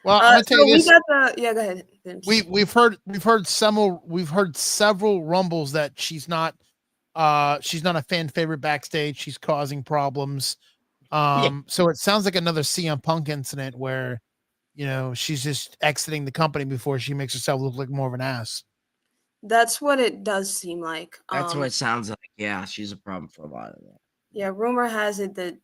Well, I'm gonna tell you this. Go ahead. Vince. We've heard several rumbles that she's not a fan favorite backstage. She's causing problems. So it sounds like another CM Punk incident where, she's just exiting the company before she makes herself look like more of an ass. That's what it does seem like. That's what it sounds like. Yeah, she's a problem for a lot of that. Yeah, rumor has it that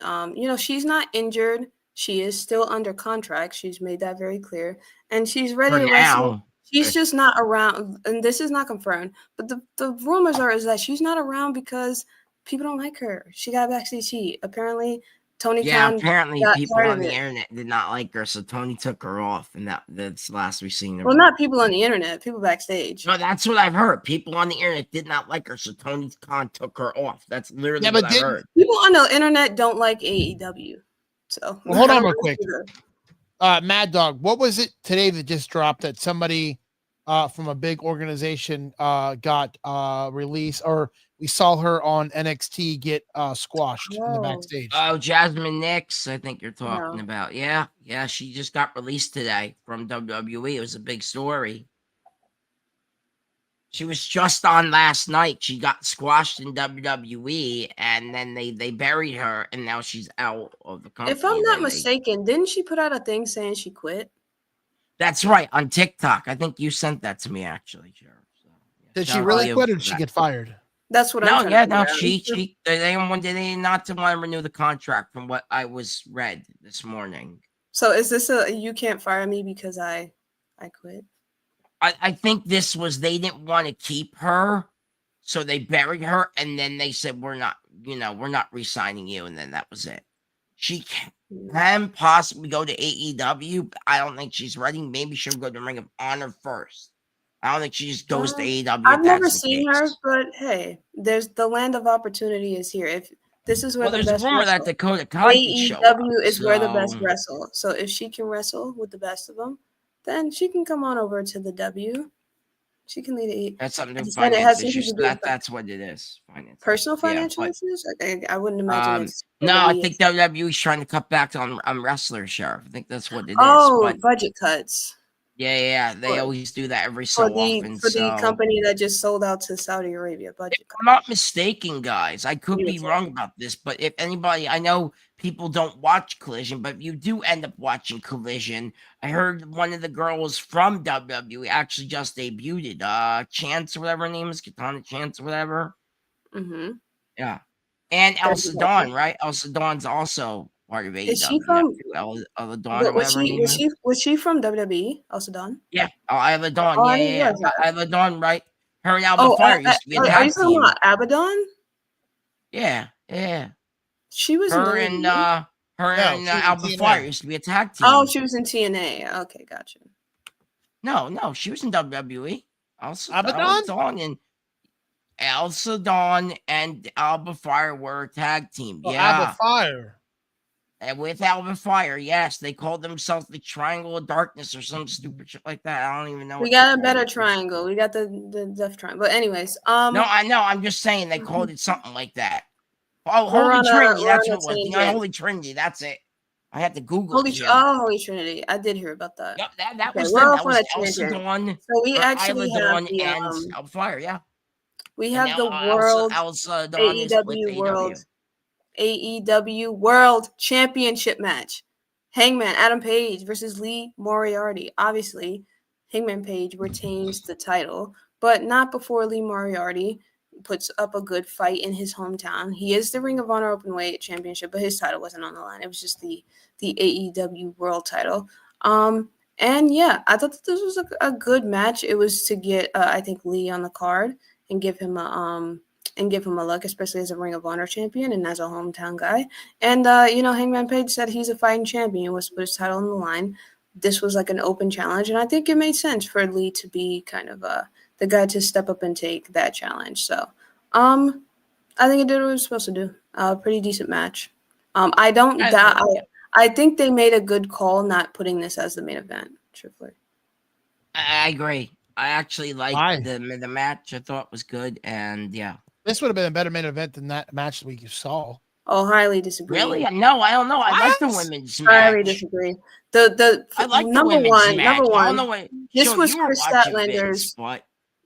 she's not injured. She is still under contract. She's made that very clear, and she's ready to wrestle. She's just not around, and this is not confirmed. But the rumors is that she's not around because people don't like her. She got backstage heat. Apparently, Tony Khan. Apparently people on the internet did not like her, so Tony took her off, and that's the last we've seen her. Well, not people on the internet, people backstage. No, that's what I've heard. People on the internet did not like her, so Tony Khan took her off. That's literally what I heard. People on the internet don't like AEW. So hold on real quick. Mad Dog, what was it today that just dropped that somebody from a big organization got released, or we saw her on NXT get squashed in the backstage? Oh, Jasmine Nix, I think you're talking about. Yeah, she just got released today from WWE. It was a big story. She was just on last night. She got squashed in WWE, and then they buried her, and now she's out of the company. If I'm not mistaken, didn't she put out a thing saying she quit? That's right, on TikTok. I think you sent that to me, actually, Sheriff. So, did she really quit, or did she get fired? That's what I'm trying to figure out. They not to want to renew the contract from what I was read this morning. So is this you can't fire me because I quit? I think this was they didn't want to keep her, so they buried her, and then they said we're not re-signing you, and then that was it. She can possibly go to AEW, but I don't think she's ready. Maybe she'll go to Ring of Honor first. I don't think she just goes to AEW. I've never seen her, but hey, there's the land of opportunity is here. If this is where the best rumor wrestle, that Dakota Kai AEW is where the best wrestle. So if she can wrestle with the best of them, then she can come on over to the W. She can lead it. That's something to finance issues. That's what it is. Finance. Personal financial issues? I wouldn't imagine it's. No, I think WWE is trying to cut back on wrestlers, Sheriff. I think that's what it is. Oh, budget cuts. Yeah. They always do that every so often. For the company that just sold out to Saudi Arabia. Budget. If I'm not mistaken, guys, I could be wrong about this, but if anybody, I know people don't watch Collision, but if you do end up watching Collision, I heard one of the girls from WWE actually just debuted. Chance or whatever her name is, Katana Chance or whatever. Mm-hmm. Yeah. And Elsa Dawn, right? Elsa Dawn's also part of AEW. Is she from Elsa Dawn or whatever her name is? Was she from WWE, Elsa Dawn? Yeah. Elsa Dawn. Yeah. Elsa Dawn, right? Her and Alba Fire used to be a tag team. Are you talking about Abaddon? Yeah. She was her and Alba Fire used to be a tag team. Oh, she was in TNA. Okay, gotcha. No, she was in WWE. Also, Abaddon? Elsa Dawn and Alba Fire were a tag team. Oh, Yeah. Alba Fire. And with Alba Fire, yes, they called themselves the Triangle of Darkness or some stupid shit like that. I don't even know. We got a better triangle. We got the Death Triangle. But anyways, no, I know. I'm just saying they called it something like that. Oh, We're Holy on a- Trinity. we're That's on a what it was. The tangent. Unholy Trinity. That's it. I had to Google it here. Holy Trinity. I did hear about that. Yep, that Okay, was we're them. off That on was a Elsa tangent. Dawn. So we or actually Isla have Dawn the and Alba Fire. Yeah. we And have the now world Elsa Dawn is with AEW. AEW World Championship match. Hangman Adam Page versus Lee Moriarty. Obviously, Hangman Page retains the title, but not before Lee Moriarty puts up a good fight in his hometown. He is the Ring of Honor Openweight Championship, but his title wasn't on the line. It was just the AEW World title. And yeah, I thought that this was a good match. It was to get I think Lee on the card and give him a look, especially as a Ring of Honor champion and as a hometown guy. And, Hangman Page said he's a fighting champion, was to put his title on the line. This was like an open challenge, and I think it made sense for Lee to be kind of the guy to step up and take that challenge. So I think it did what it was supposed to do. Pretty decent match. I think they made a good call not putting this as the main event, truthfully. I agree. I actually liked the match. I thought it was good, and yeah. This would have been a better main event than that match we saw. Oh, highly disagree. Really? No, I don't know. I like the women's match. Highly disagree. I like number one. This was Chris Statlander's.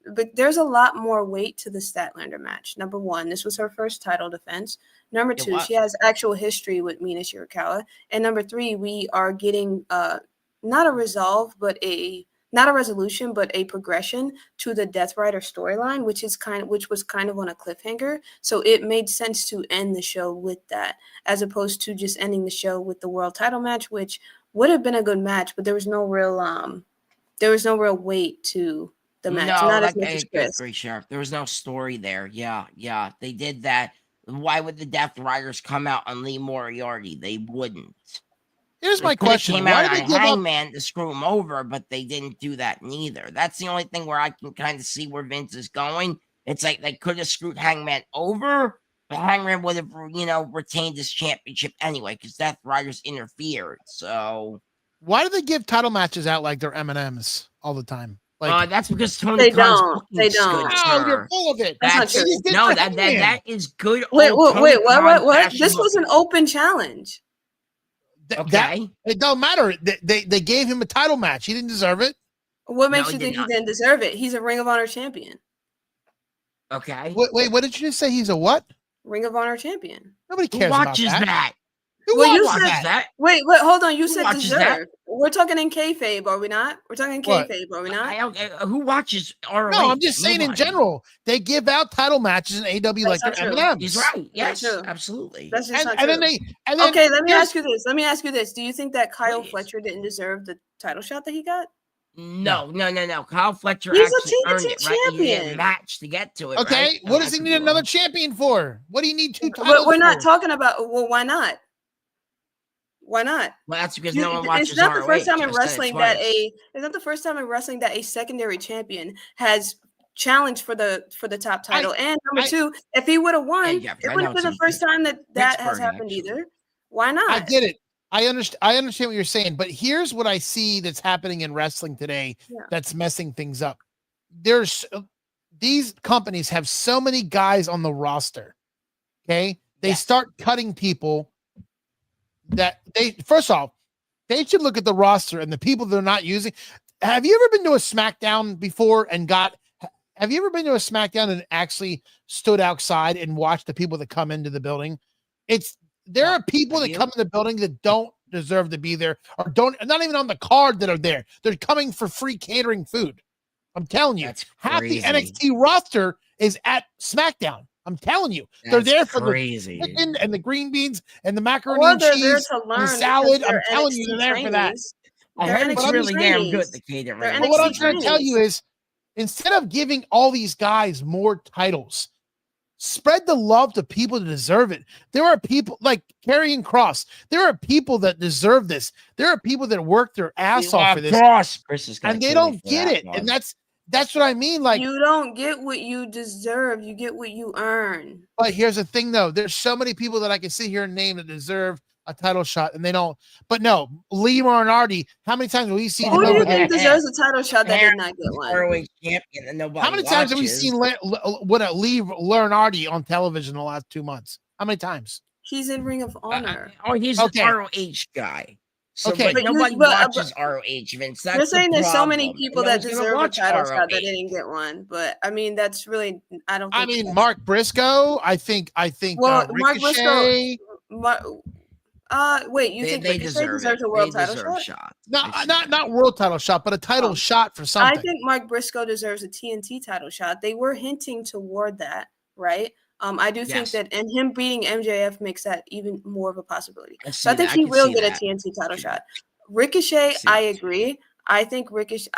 But there's a lot more weight to the Statlander match. Number one, this was her first title defense. Number two, she has actual history with Mina Shirakawa. And number three, we are getting not a resolution, but a progression to the Death Rider storyline, which was kind of on a cliffhanger. So it made sense to end the show with that, as opposed to just ending the show with the world title match, which would have been a good match, but there was no real weight to the match. No, not like, as much as Chris. Agree, Sheriff. There was no story there. Yeah, they did that. Why would the Death Riders come out on Lee Moriarty? They wouldn't. Here's my question. Came out on Hangman to screw him over, but they didn't do that neither. That's the only thing where I can kind of see where Vince is going. It's like they could have screwed Hangman over, but Hangman would have, retained his championship anyway because Death Riders interfered. So why do they give title matches out like they're M&Ms all the time? Like that's because Tony Khan's they don't. Oh, you're full of it. That's not true. No, that is good. Wait, what? This was an open challenge. Okay. It don't matter. They gave him a title match. He didn't deserve it. What makes you think he didn't deserve it? He's a Ring of Honor champion. Okay. Wait, what did you just say? He's a what? Ring of Honor champion. Nobody cares Who watches about that? Who watches that? Wait, hold on. You said watches deserve. that? We're talking in kayfabe, are we not? We're talking in kayfabe, are we not? Who watches ROH? No, I'm just saying in general. They give out title matches in AW like they're M&Ms. He's right. Yes, absolutely. That's just not true. Okay, let me ask you this. Do you think that Kyle Fletcher didn't deserve the title shot that he got? No. Kyle Fletcher He's actually earned it, right? He champion. need a match to get to it. Okay, right? what does he need another champion for? What do you need two titles But we're not talking about. Well, why not? Why not? Well, that's because no one watches It's not the ROH. first time in wrestling that a secondary champion has challenged for the top title. And number two, if he would have won, it wouldn't have been the first time that has happened either. Why not? I get it. I understand what you're saying, but here's what I see that's happening in wrestling today that's messing things up. These companies have so many guys on the roster. Okay, they start cutting people. That first off, they should look at the roster and the people they're not using. Have you ever been to a SmackDown before and have you ever been to a SmackDown and actually stood outside and watched the people that come into the building? There are people that come in the building that don't deserve to be there or not even on the card that are there. They're coming for free catering food. I'm telling you, half the NXT roster is at SmackDown. I'm telling you, they're there for the chicken and the green beans and the macaroni and cheese and the salad. I'm telling you, they're there for that. I heard it's really damn good, the catering. But what I'm trying to tell you is, instead of giving all these guys more titles, spread the love to people that deserve it. There are people like Karrion Kross. There are people that deserve this. There are people that work their ass off for this, and they don't get it. And that's what I mean. Like, you don't get what you deserve. You get what you earn. But here's the thing, though. There's so many people that I can sit here and name that deserve a title shot, and they don't. But no, Lee Moriarty. How many times have we seen him? Who do you think deserves a title shot that did not get one? ROH champion and nobody How many times have we seen Lee Moriarty on television in the last 2 months? How many times? He's in Ring of Honor. He's an ROH guy. So, Okay. but nobody watches ROH, Vince. That's you're saying there's so many people that Nobody's deserve a title ROH. shot that didn't get one, but I mean that's really I don't. Think I mean Mark Briscoe. I think. Well, Mark Ricochet. Briscoe. Wait, you think they Ricochet deserve deserves a world title shot? Not world title shot, but a title shot for something. I think Mark Briscoe deserves a TNT title shot. They were hinting toward that, right? I do think that, and him beating MJF makes that even more of a possibility. So I think he will get a TNT title shot. Ricochet, I agree. I think Ricochet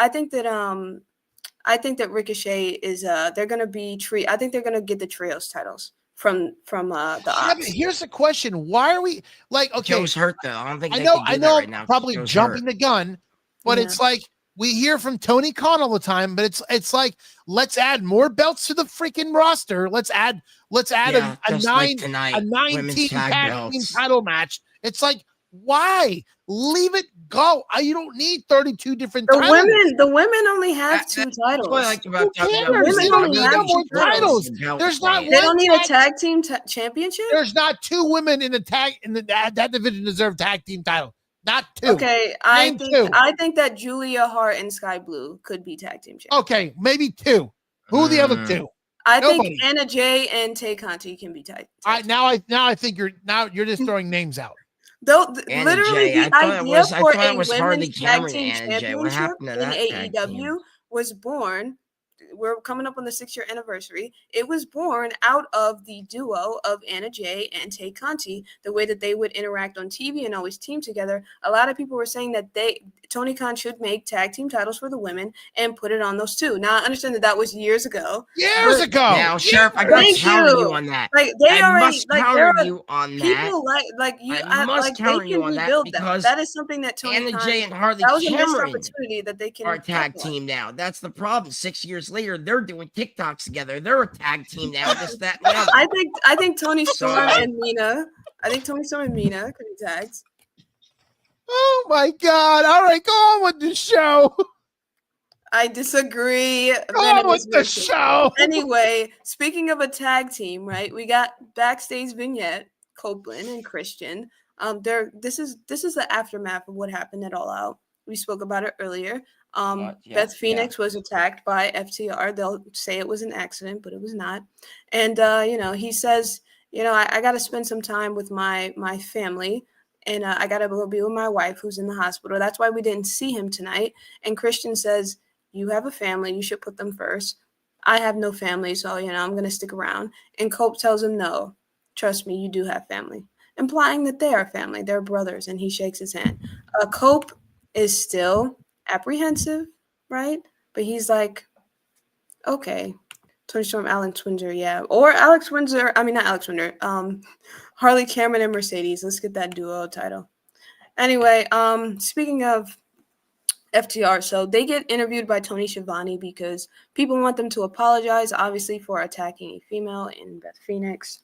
is they're gonna be I think they're gonna get the trios titles from the Ops. Here's the question: why are we like okay? Joe's hurt though. I don't think I they know. can do I that know. right now. Probably Joe's jumping hurt. the gun, but it's like we hear from Tony Khan all the time. But it's like let's add more belts to the freaking roster. Let's add a 9-team tag team title match. It's like why leave it go? You don't need 32 different titles. The women only have 2 titles. What I like about women only have more titles. There's not. They don't need a tag team championship. There's not 2 women in that division deserve tag team title. Not 2. Okay, I think that Julia Hart and Sky Blue could be tag team champions. Okay, maybe 2. Who are the other 2? I think Anna Jay and Tay Conti can be tag. Now I think you're just throwing names out. Though literally the idea for a women's tag team championship in AEW was born. We're coming up on the 6-year anniversary. It was born out of the duo of Anna Jay and Tay Conti, the way that they would interact on TV and always team together. A lot of people were saying that Tony Khan should make tag team titles for the women and put it on those 2. Now I understand that was years ago. Now, Sheriff, I got to counter you on that. Like they I already must counter you on that. People like you. I must counter you on that because that is something that Tony Anna Khan, Jay and Harley that was a missed Cameron opportunity that they can are a tag team now. That's the problem. 6 years later, they're doing TikToks together. They're a tag team now. This, that, and the other. I think Tony Storm and Mina. I think Tony Storm and Mina could be tags. Oh my God! All right, go on with the show. I disagree. Go on with the show. Anyway, speaking of a tag team, right? We got backstage vignette, Copeland and Christian. This is the aftermath of what happened at All Out. We spoke about it earlier. Beth Phoenix was attacked by FTR. They'll say it was an accident, but it was not. And he says, I got to spend some time with my family, and I got to go be with my wife who's in the hospital. That's why we didn't see him tonight. And Christian says, you have a family, you should put them first. I have no family, so I'm going to stick around. And Cope tells him, no, trust me, you do have family, implying that they are family, they're brothers. And he shakes his hand. Cope is still apprehensive, right? But he's like, okay, Tony Storm, Alex Windsor, yeah. Or Alex Windsor, I mean, not Alex Windsor, Harley Cameron and Mercedes. Let's get that duo title. Anyway, speaking of FTR, so they get interviewed by Tony Schiavone because people want them to apologize, obviously, for attacking a female in Beth Phoenix.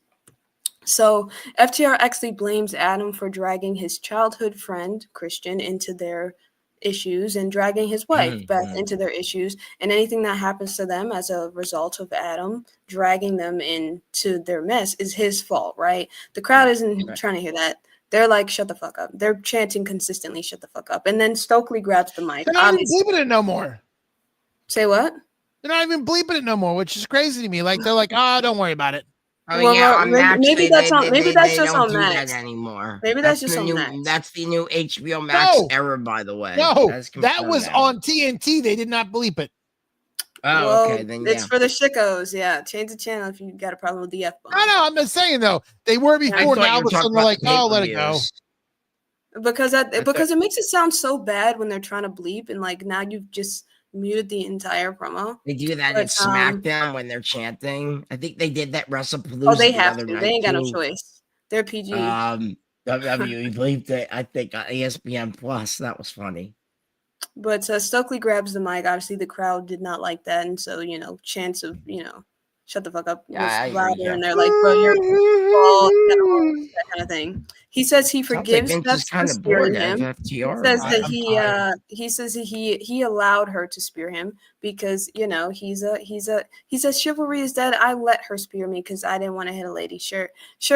So FTR actually blames Adam for dragging his childhood friend, Christian, into their issues and dragging his wife Beth into their issues, and anything that happens to them as a result of Adam dragging them into their mess is his fault, right? The crowd isn't trying to hear that. They're like, shut the fuck up. They're chanting consistently, shut the fuck up. And then Stokely grabs the mic. They're not even bleeping it no more. Say what? They're not even bleeping it no more, which is crazy to me. Like, they're like, oh, don't worry about it. Oh, well, yeah, on Max, maybe that's just on Max anymore. Maybe that's just on Max. That's the new HBO Max error, by the way. No, that was on TNT. They did not bleep it. Oh, okay, then it's for the shickos. Yeah, change the channel if you got a problem with the F-bomb. No, I'm just saying though. They were before. Now all of a sudden they're like, oh, let it go. Because it makes it sound so bad when they're trying to bleep, and like now you've just muted the entire promo. They do that at SmackDown when they're chanting. I think they did that WrestlePalooza. Oh, they have to. They ain't got no choice. They're PG. WWE bleeped it. I think on ESPN Plus. That was funny. But Stokely grabs the mic. Obviously, the crowd did not like that, and so chants of shut the fuck up was I agree, louder, yeah. and they're like, bro, you're ball, that kind of thing. He says he Sounds like forgives Vince Beth is for kind of bored spearing of him. He FTR. says that I'm tired. he says that he allowed her to spear him because he says chivalry is dead. I let her spear me because I didn't want to hit a lady. Sure,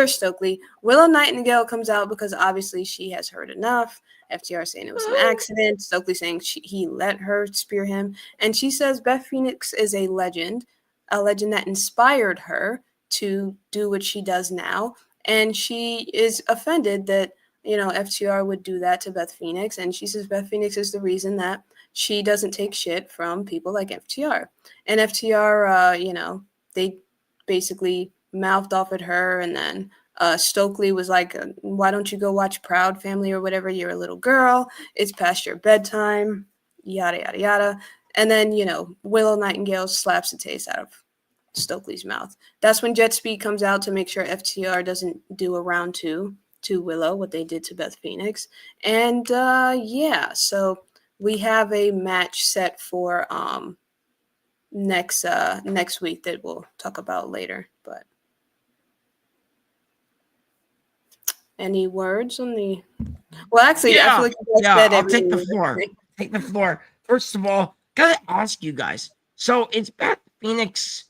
Stokely. Willow Nightingale comes out because obviously she has heard enough. FTR saying it was an accident. Stokely saying he let her spear him, and she says Beth Phoenix is a legend that inspired her to do what she does now, and she is offended that FTR would do that to Beth Phoenix, and she says Beth Phoenix is the reason that she doesn't take shit from people like FTR. And FTR, they basically mouthed off at her, and then Stokely was like, why don't you go watch Proud Family or whatever? You're a little girl. It's past your bedtime, yada, yada, yada. And then, Willow Nightingale slaps the taste out of Stokely's mouth. That's when Jet Speed comes out to make sure FTR doesn't do a round two to Willow, what they did to Beth Phoenix. And so we have a match set for next week that we'll talk about later. But any words on the? Well, actually, I feel like you guys said I'll take the everything. floor. Take the floor. First of all, gotta ask you guys. So is Beth Phoenix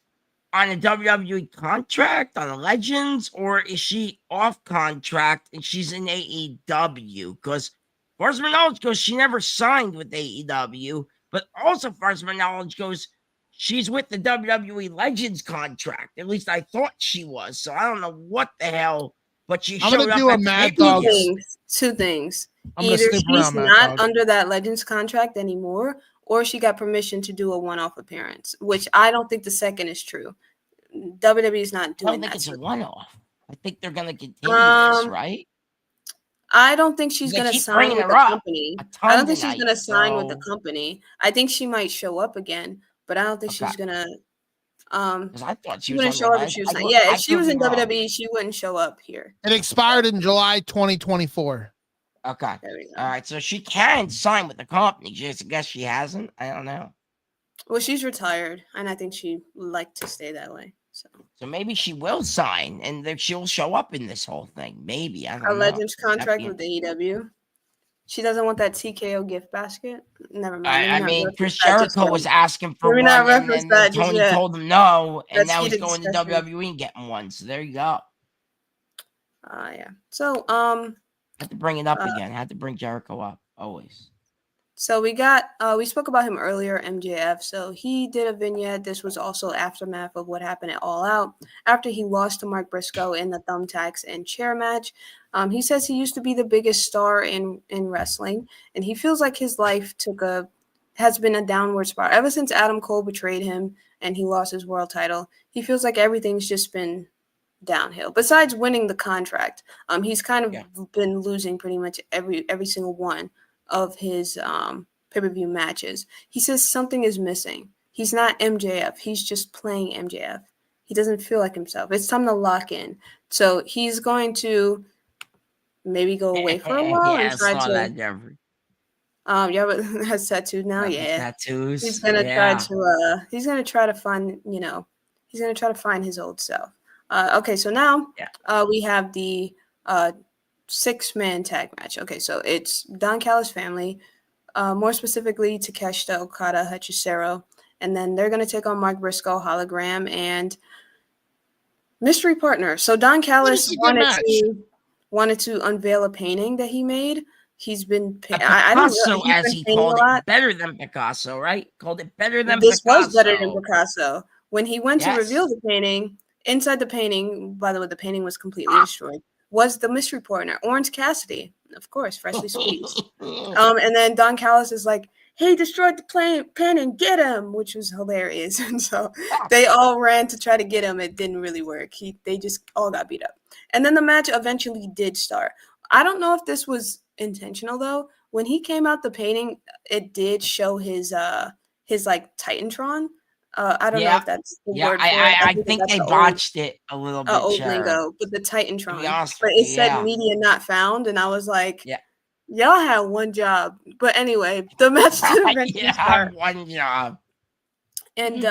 on a WWE contract on the Legends, or is she off contract and she's in AEW? Because, as far as my knowledge goes, she never signed with AEW, but also, as far as my knowledge goes, she's with the WWE Legends contract. At least I thought she was. So I don't know what the hell, but she I'm showed gonna up do a at the Mad pay-per-view. Dog. Two things. I'm gonna Either snoop she's around, Mad not Dog. under that Legends contract anymore, or she got permission to do a one-off appearance, which I don't think the second is true. WWE is not I doing don't think that. it's a one-off. I think they're going to continue this, right? I don't think she's They going to keep sign bringing with her the up company. a I ton don't think she's tonight. going to sign with the So, company. I think she might show up again, but I don't think she's okay. going to. Because I thought she She was wouldn't on the show up if leg. she was. Yeah, if I she could was be in wrong. WWE, she wouldn't show up here. It expired in July 2024. Okay. There we go. All right. So she can sign with the company. Just I guess she hasn't. I don't know. Well, she's retired, and I think she would like to stay that way. So maybe she will sign, and then she'll show up in this whole thing. Maybe I A don't know. Legends contract with AEW. She doesn't want that TKO gift basket. Never mind. I mean, Chris That just Jericho yet. was asking for Let me one, not and reference then that just Tony yet. told him no, and That's now he's heated going to discussion. WWE and getting one. So there you go. Yeah. So Had to bring it up again. Had to bring Jericho up always. So we spoke about him earlier, MJF. So he did a vignette. This was also aftermath of what happened at All Out after he lost to Mark Briscoe in the thumbtacks and chair match. He says he used to be the biggest star in wrestling, and he feels like his life has been a downward spiral ever since Adam Cole betrayed him and he lost his world title. He feels like everything's just been downhill. Besides winning the contract, he's kind of been losing pretty much every single one of his pay-per-view matches. He says something is missing. He's not MJF. He's just playing MJF. He doesn't feel like himself. It's time to lock in. So he's going to maybe go away for a while and try to. That, Jeffrey. But has tattoos now. Yeah, tattoos. He's gonna try to. He's gonna try to find. He's gonna try to find his old self. Okay, so now we have the 6-man tag match. Okay, so it's Don Callis family, more specifically Takeshita Okada, Hachicero, and then they're going to take on Mark Briscoe, Hologram, and Mystery Partner. So Don Callis wanted to unveil a painting that he made. He's been Picasso, as he called it, better than Picasso, right? Called it better than Picasso. This was better than Picasso. Picasso. When he went to reveal the painting, inside the painting, by the way, the painting was completely destroyed, was the Mystery Partner, Orange Cassidy, of course, freshly squeezed. And then Don Callis is like, hey, destroyed the painting, get him, which was hilarious. And so they all ran to try to get him. It didn't really work. They just all got beat up. And then the match eventually did start. I don't know if this was intentional, though. When he came out the painting, it did show his like Titantron. I don't know if that's the word for it. I think they botched it a little bit. Old lingo, but the Titantron. Honest, but it said media not found, and I was like, Y'all had one job. But anyway, the match didn't eventually Yeah, start. one job. And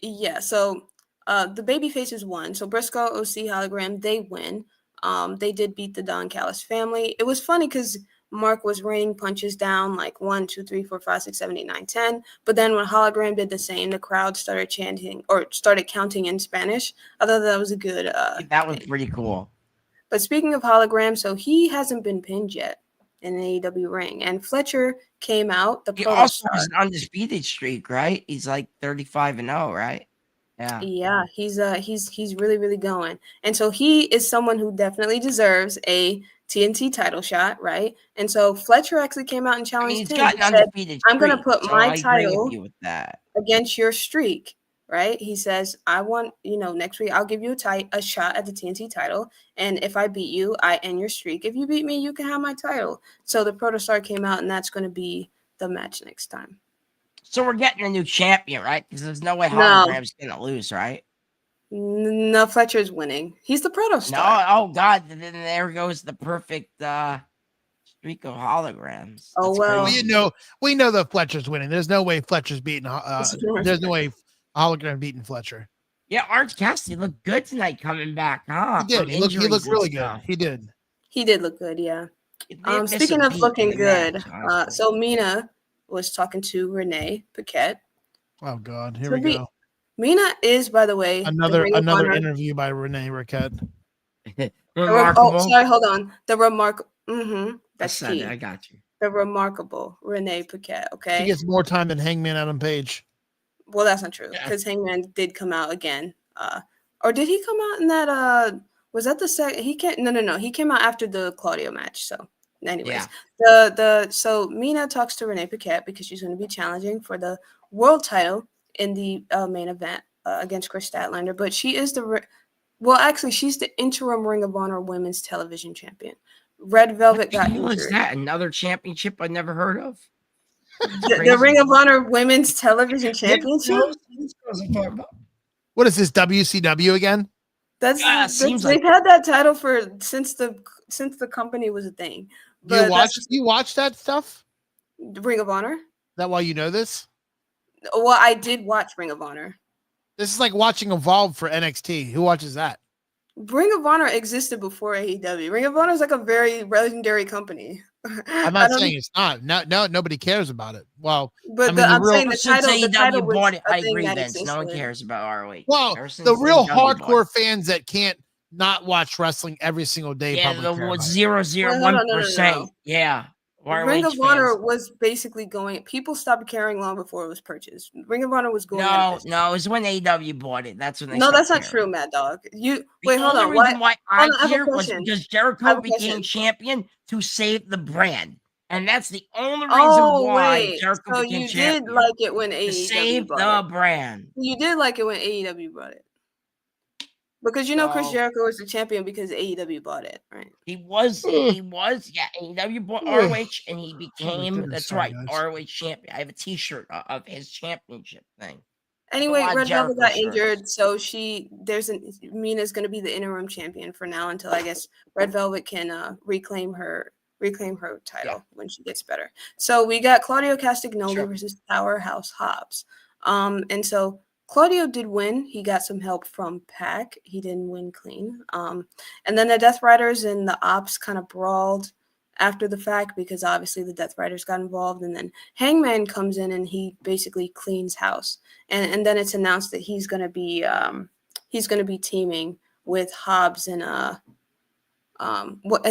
yeah, so the baby faces won. So Briscoe, OC, Hologram, they win. They did beat the Don Callis family. It was funny because Mark was raining punches down like 1, 2, 3, 4, 5, 6, 7, 8, 9, 10. But then when Hologram did the same, the crowd started chanting or started counting in Spanish. I thought that was a good That was thing. pretty cool. But speaking of Hologram, so he hasn't been pinned yet in an AEW ring. And Fletcher came out, the He proto also star. has an undisputed streak, right? He's like 35-0, right? Yeah. Yeah, he's really really going. And so he is someone who definitely deserves a TNT title shot, right? And so Fletcher actually came out and I mean, challenged he's him. got He an said, undisputed "I'm going to streak, put so my I agree with title you with that. against your streak." Right? He says, "I want, next week I'll give you a shot at the TNT title, and if I beat you, I end your streak. If you beat me, you can have my title." So the Protostar came out, and that's going to be the match next time. So we're getting a new champion, right? Because there's no way No. Hologram's gonna lose, right? No, Fletcher's winning. He's the No. Protostar. Oh God! Then there goes the perfect streak of holograms. Oh, That's well. crazy. We know that Fletcher's winning. There's no way Fletcher's beating. There's no way Hologram beating Fletcher. Yeah, Orange Cassidy looked good tonight coming back, huh? He did. From He looked injuries and really good. stuff. He did. He did look good, yeah. They miss Speaking a of beat looking in the good, match, honestly. so Mina was talking to Renee Paquette. Oh God, here we go. Mina is, by the way, Another the Ring of Honor. interview by Renee Paquette. Remarkable. Sorry, hold on. The remarkable. That's key. I got you. The remarkable Renee Paquette. Okay. She gets more time than Hangman Adam Page. Well, that's not true because Hangman did come out again. Or did he come out in that? Was that the second? He can't. No. He came out after the Claudio match. So, anyways, so Mina talks to Renee Paquette because she's going to be challenging for the world title in the main event against Chris Statlander. But she is she's the interim Ring of Honor Women's Television Champion. Red Velvet got injured. Is that another championship I never heard of? The Ring of Honor Women's Television Championship. What is this, WCW again? Seems They've had that title since the company was a thing. Do you watch that stuff? Ring of Honor? Is that why you know this? Well, I did watch Ring of Honor. This is like watching Evolve for NXT. Who watches that? Ring of Honor existed before AEW. Ring of Honor is like a very legendary company. I'm not saying it's not. No, nobody cares about it. Well, but I'm saying the title was bought it. a I thing agree, that Vince. No one existed. cares about ROH. Well, the real hardcore fans that can't not watch wrestling every single day. Yeah, the 0.001%. Yeah. Ring of Honor was basically going. People stopped caring long before it was purchased. Ring of Honor was going. No, it was when AEW bought it. That's when they. No, that's not true, Mad Dog. Wait, hold on. Why I care was because Jericho became champion to save the brand, and that's the only reason why Jericho became champion. You did like it when AEW to save the brand. You did like it when AEW bought it. Because Chris Jericho was the champion because AEW bought it, right? He was, AEW bought ROH and he became, ROH champion. I have a t-shirt of his championship thing. Anyway, Red Velvet got injured, so Mina's going to be the interim champion for now until I guess Red Velvet can reclaim her title when she gets better. So we got Claudio Castagnoli versus Powerhouse Hobbs. And so Claudio did win. He got some help from Pac. He didn't win clean. And then the Death Riders and the Ops kind of brawled after the fact because obviously the Death Riders got involved. And then Hangman comes in and he basically cleans house. And then it's announced that he's going to be teaming with Hobbs and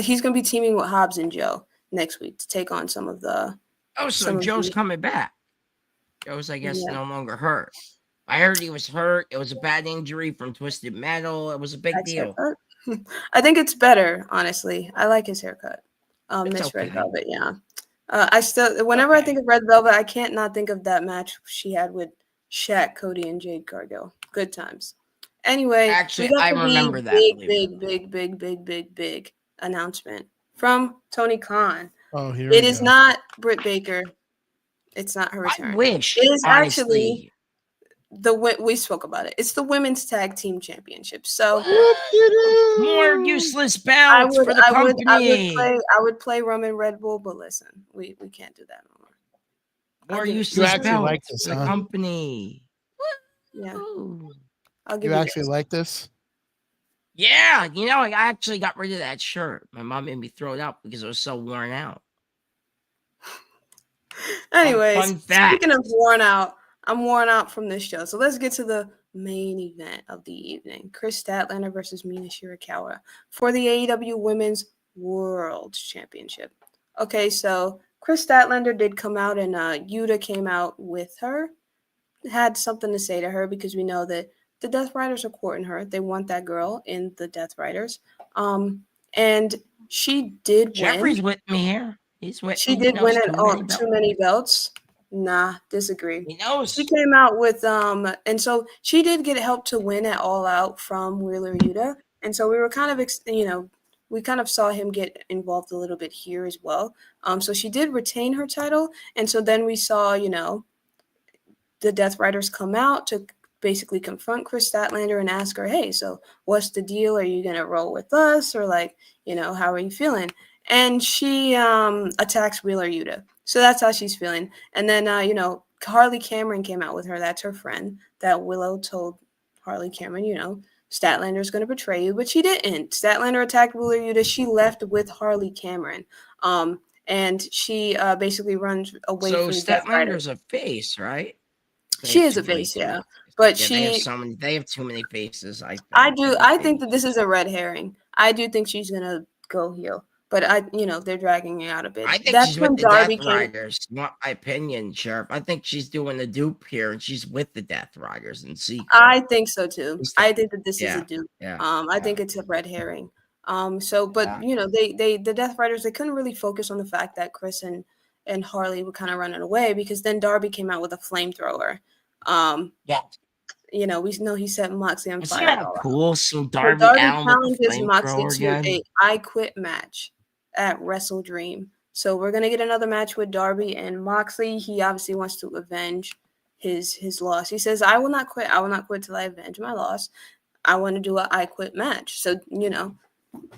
he's going to be teaming with Hobbs and Joe next week to take on some of the. Oh, so Joe's coming back. Joe's, I guess, no longer hurt. I heard he was hurt. It was a bad injury from Twisted Metal. It was a big deal. I think it's better, honestly. I like his haircut. Miss Red Velvet, yeah. I think of Red Velvet, I can't not think of that match she had with Shaq, Cody, and Jade Cargill. Good times. Anyway, actually, I remember that. Big announcement from Tony Khan. Oh, here it is not Britt Baker. It's not her return. I wish. It is actually we spoke about it. It's the women's tag team championship. So more useless belts for the company. I would play rum and Red Bull, but listen, we can't do that no more. More useless belts like this, for the company. Yeah. Ooh. I'll give You you actually this. like this? Yeah, I actually got rid of that shirt. My mom made me throw it out because it was so worn out. Anyways, fun fact. speaking of worn out, I'm worn out from this show. So let's get to the main event of the evening. Chris Statlander versus Mina Shirakawa for the AEW Women's World Championship. Okay, so Chris Statlander did come out, and Yuta came out with her, had something to say to her, because we know that the Death Riders are courting her. They want that girl in the Death Riders. And she did Jeffrey's win. with me here. He's with She me. did win it too too many belts. Nah, disagree. He knows. She came out with and so she did get help to win at All Out from Wheeler Yuta, and so we were kind of we kind of saw him get involved a little bit here as well. So she did retain her title, and so then we saw the Death Riders come out to basically confront Chris Statlander and ask her, hey, so what's the deal? Are you gonna roll with us, or how are you feeling? And she attacks Wheeler Yuta. So that's how she's feeling. And then, Harley Cameron came out with her. That's her friend. That Willow told Harley Cameron, Statlander's going to betray you. But she didn't. Statlander attacked Wheeler Yuta. She left with Harley Cameron. And she basically runs away from the Death Riders. Statlander's a face, right? She is a face, yeah. But they have too many faces. I think that this is a red herring. I do think she's gonna go heel, but they're dragging it out a bit. I think she's with the Death Riders. Not my opinion, Sheriff. I think she's doing the dupe here, and she's with the Death Riders and secret. I think so too. I think that this is a dupe. I think it's a red herring. The Death Riders, they couldn't really focus on the fact that Chris and Harley were kind of running away, because then Darby came out with a flamethrower. We know he set Moxley on fire. Isn't that cool? So Darby challenges Moxley to a I Quit match at Wrestle Dream. So we're gonna get another match with Darby and Moxley. He obviously wants to avenge his loss. He says, I will not quit. I will not quit till I avenge my loss. I want to do a I Quit match. So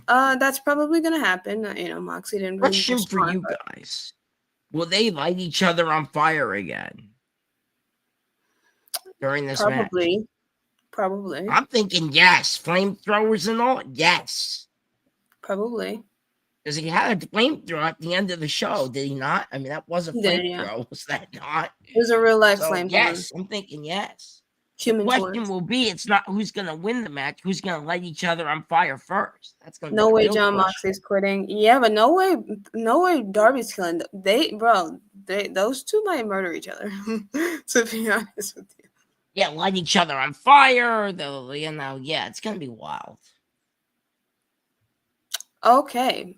that's probably gonna happen. Moxley didn't really question for you guys. Will they light each other on fire again during this match? Probably. I'm thinking yes. Flamethrowers and all? Yes. Probably. Because he had a flamethrower at the end of the show, did he not? I mean, that was a flamethrower. Was that not? It was a real life flamethrower. Yes, I'm thinking yes. The question will be, it's not who's going to win the match, who's going to light each other on fire first. That's going to no way John Moxley's quitting. Yeah, but no way Darby's killing. Those two might murder each other, to be honest with you. Yeah, light each other on fire. It's going to be wild. Okay.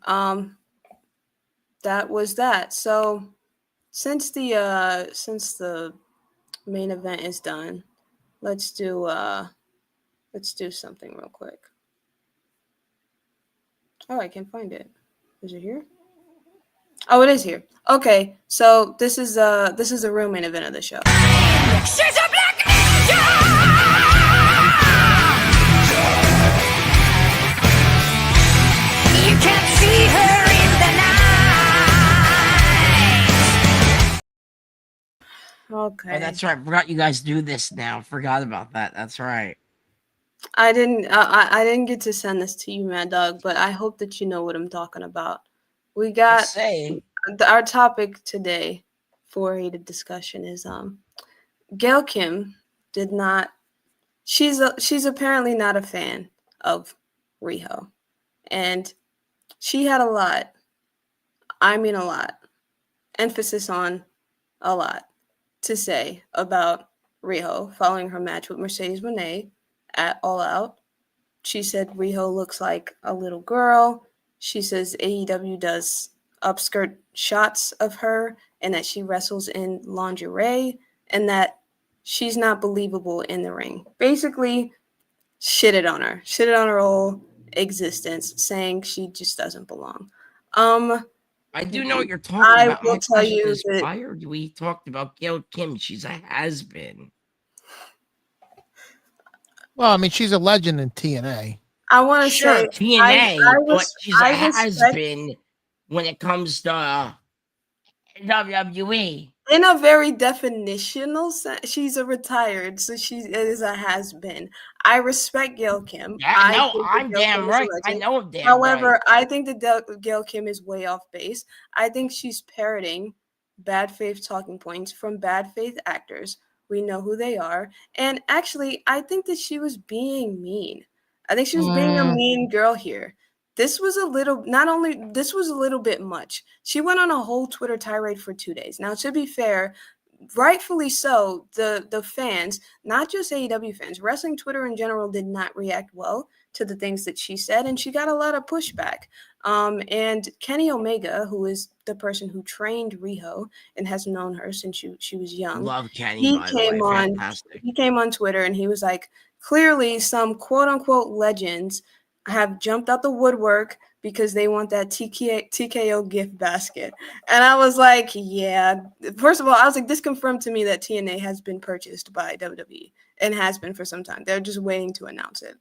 That was that. So since the main event is done, let's do something real quick. Oh, I can't find it. Is it here? Oh, it is here. Okay, so this is the real main event of the show. She's a black ninja! You can't see her in the night. Okay. Oh, that's right. Forgot you guys do this now. Forgot about that. That's right. I didn't get to send this to you, Mad Dog, but I hope that you know what I'm talking about. We got our topic today for heated discussion is Gail Kim did not. She's apparently not a fan of Riho, and she had a lot. I mean a lot. Emphasis on a lot to say about Riho following her match with Mercedes Moné at All Out. She said Riho looks like a little girl. She says AEW does upskirt shots of her and that she wrestles in lingerie and that she's not believable in the ring. Basically, shitted on her whole existence, saying she just doesn't belong. I do know what you're talking about. I will tell you that we talked about Gail Kim. She's a has-been. Well, I mean, she's a legend in TNA. I want to Sure, say TNA, but she's a I respect has-been when it comes to WWE. in a very definitional sense. She's a retired, so she is a has been. I respect Gail Kim. Yeah, I no, think that I'm Gail damn Kim is a right. I legend. know I'm damn However, right. I think that Gail Kim is way off base. I think she's parroting bad faith talking points from bad faith actors. We know who they are. And actually, I think that she was being mean. I think she was being a mean girl here. This was a little, not only, this was a little bit much. She went on a whole Twitter tirade for 2 days. Now, to be fair, rightfully so, the fans, not just AEW fans, wrestling Twitter in general did not react well to the things that she said, and she got a lot of pushback. And Kenny Omega, who is the person who trained Riho and has known her since she was young, Love Kenny, he by the way. came on Fantastic. he came on Twitter and he was like, clearly some quote unquote legends have jumped out the woodwork because they want that TKO gift basket. And I was like, yeah. First of all, I was like, this confirmed to me that TNA has been purchased by WWE and has been for some time. They're just waiting to announce it.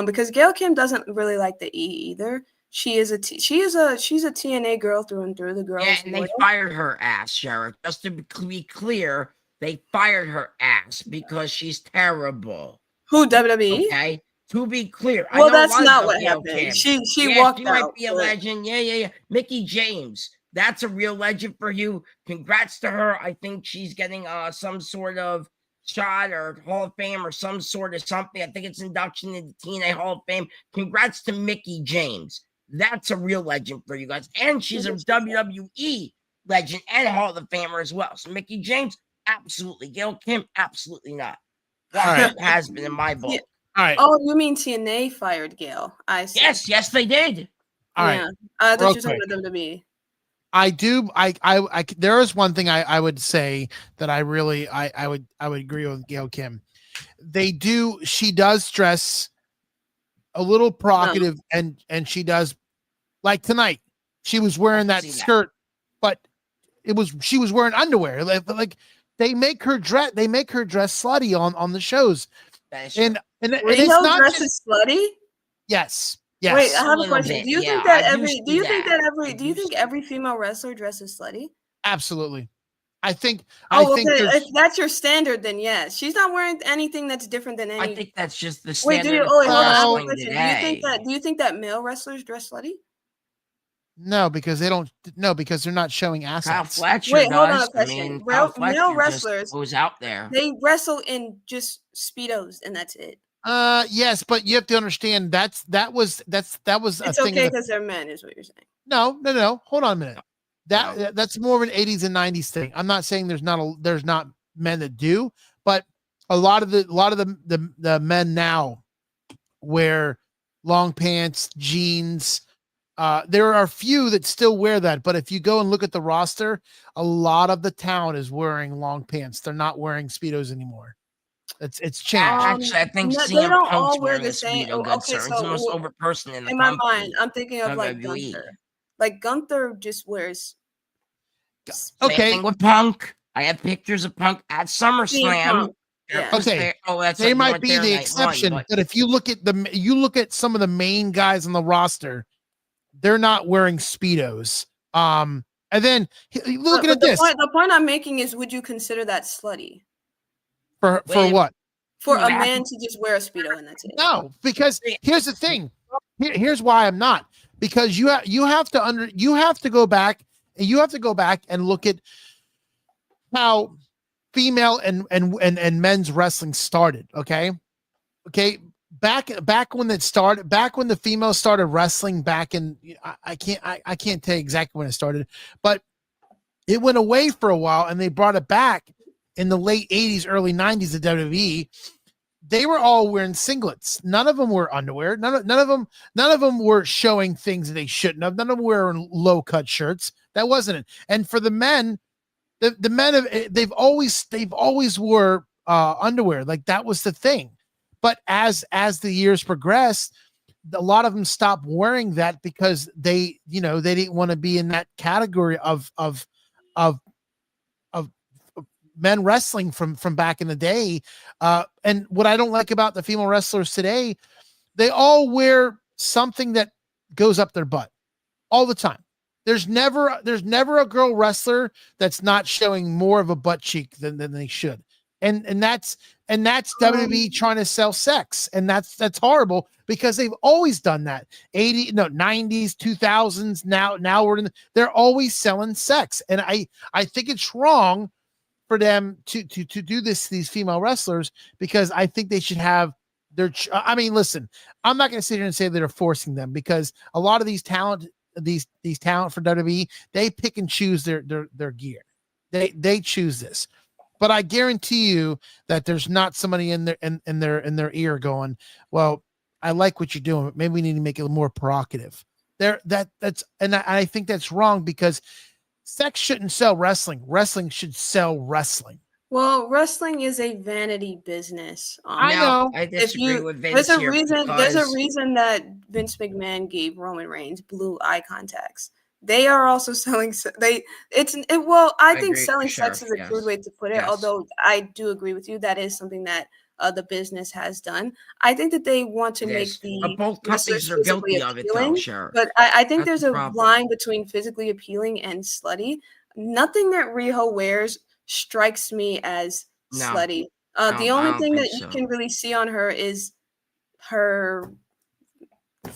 Because Gail Kim doesn't really like the E either. She's a TNA girl through and through. The girl. Yeah, and they fired her ass, Sheriff. Just to be clear, they fired her ass because she's terrible. Who, WWE? Okay. To be clear, well, I know that's a lot not about what Gail happened. Kim. She Yeah, walked she out. might be a legend. Yeah. Mickey James, that's a real legend for you. Congrats to her. I think she's getting some sort of shot or Hall of Fame or some sort of something. I think it's induction into TNA Hall of Fame. Congrats to Mickey James. That's a real legend for you guys. And she's a WWE legend and Hall of Famer as well. So Mickey James, absolutely. Gail Kim, absolutely not. That has been in my book. All right. Oh, you mean TNA fired Gail? I see. Yes, they did. All yeah. right. I thought you were talking about WWE. I do. I there is one thing I would say that I really I would agree with Gail Kim. She does dress a little provocative and she does, like tonight she was wearing that skirt, but she was wearing underwear. Like they make her dress slutty on the shows. And it's not dresses slutty. Yes. Wait, I have a question. Bit. Do you think that every female wrestler dresses slutty? Absolutely. I think if that's your standard, then yes. She's not wearing anything that's different than any. I think that's just the standard. Wait, hold on. I have a question. Do you think that male wrestlers dress slutty? No, because they don't. No, because they're not showing assets. Kyle Fletcher Wait, hold does. on a question. I mean, male wrestlers was out there. They wrestle in just Speedos and that's it. Yes, but you have to understand that was it's a thing. Okay because they're men, is what you're saying. No. Hold on a minute. That's more of an 80s and 90s thing. I'm not saying there's not men that do, but a lot of the men now wear long pants, jeans. There are a few that still wear that, but if you go and look at the roster, a lot of the town is wearing long pants. They're not wearing Speedos anymore. It's changed. Actually, I think they don't all wear the same. Okay, so the most over person in the my mind, I'm thinking of like Gunther. Like Gunther just wears. Okay. Same thing with Punk. I have pictures of Punk at SummerSlam. Yeah. Okay. They might be the exception, but if you look at some of the main guys on the roster, they're not wearing Speedos. And then look at this. The point I'm making is, would you consider that slutty? For what? For a man to just wear a Speedo and that's it. No, because here's the thing. Here's why I'm not. Because you have to go back and look at how female and men's wrestling started. Okay. Back when the females started wrestling back in, I can't tell you exactly when it started, but it went away for a while and they brought it back in the late 80s, early 90s of WWE. They were all wearing singlets. None of them were underwear. None of them were showing things that they shouldn't have. None of them were wearing low cut shirts. That wasn't it. And for the men, the men they've always wore underwear. Like that was the thing. But as the years progressed, a lot of them stopped wearing that because they didn't want to be in that category of men wrestling from back in the day. And what I don't like about the female wrestlers today, they all wear something that goes up their butt all the time. There's never a girl wrestler that's not showing more of a butt cheek than they should. And that's WWE trying to sell sex. And that's horrible because they've always done that. 90s, 2000s, now they're always selling sex. And I think it's wrong for them to do this to these female wrestlers, because I think they should have I mean, listen, I'm not going to sit here and say they're forcing them, because a lot of these talent for WWE, they pick and choose their gear. They choose this. But I guarantee you that there's not somebody in their ear going, well, I like what you're doing, but maybe we need to make it more provocative. I think that's wrong, because sex shouldn't sell wrestling. Wrestling should sell wrestling. Well, wrestling is a vanity business. I know. I disagree with Vince. There's a reason that Vince McMahon gave Roman Reigns blue eye contacts. They are also selling. I think selling sex is a crude way to put it. Yes. Although I do agree with you, that is something that the business has done. I think that they want to make both companies are guilty of it, though. Sure, but I think there's a line between physically appealing and slutty. Nothing that Riho wears strikes me as slutty. The only thing that you can really see on her is her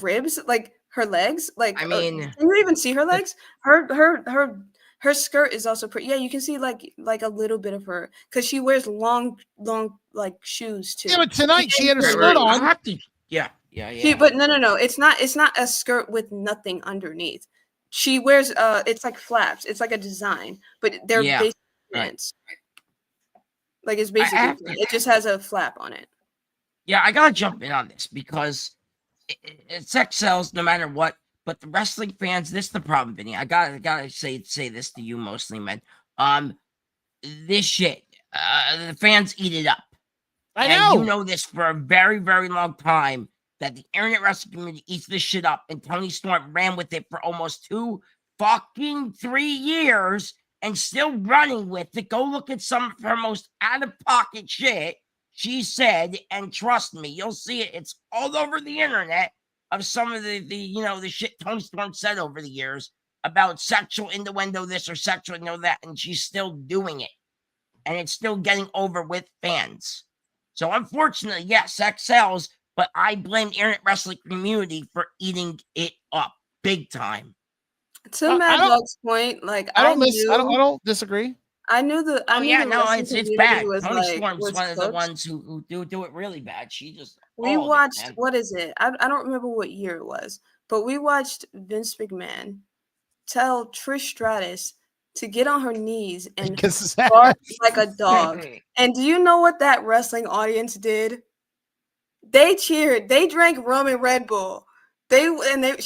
ribs, like her legs. Like, I mean, can you even see her legs? Her skirt is also pretty. Yeah, you can see like a little bit of her, because she wears long like shoes too. Yeah, but tonight she had her skirt on. Yeah. But no, it's not a skirt with nothing underneath. She wears it's like flaps. It's like a design, but they're basically pants. Like, it's basically it just has a flap on it. Yeah, I gotta jump in on this, because sex sells no matter what. But the wrestling fans, this is the problem, Vinny. I gotta say this to you, mostly men. This shit, the fans eat it up. I know. You know this for a very, very long time, that the internet wrestling community eats this shit up, and Toni Storm ran with it for almost 3 years, and still running with it. Go look at some of her most out-of-pocket shit she said, and trust me, you'll see it. It's all over the internet, of some of the shit Toni Storm said over the years about sexual innuendo this or sexual innuendo that, and she's still doing it. And it's still getting over with fans. So unfortunately, yes, sex sells, but I blame the internet wrestling community for eating it up big time. To Mad Dog's point, like, I don't disagree. It's bad. Toni Storm's one of the ones who do it really bad. She just watched what is it? I don't remember what year it was, but we watched Vince McMahon tell Trish Stratus to get on her knees and bark like a dog. And do you know what that wrestling audience did? They cheered. They drank rum and Red Bull. And then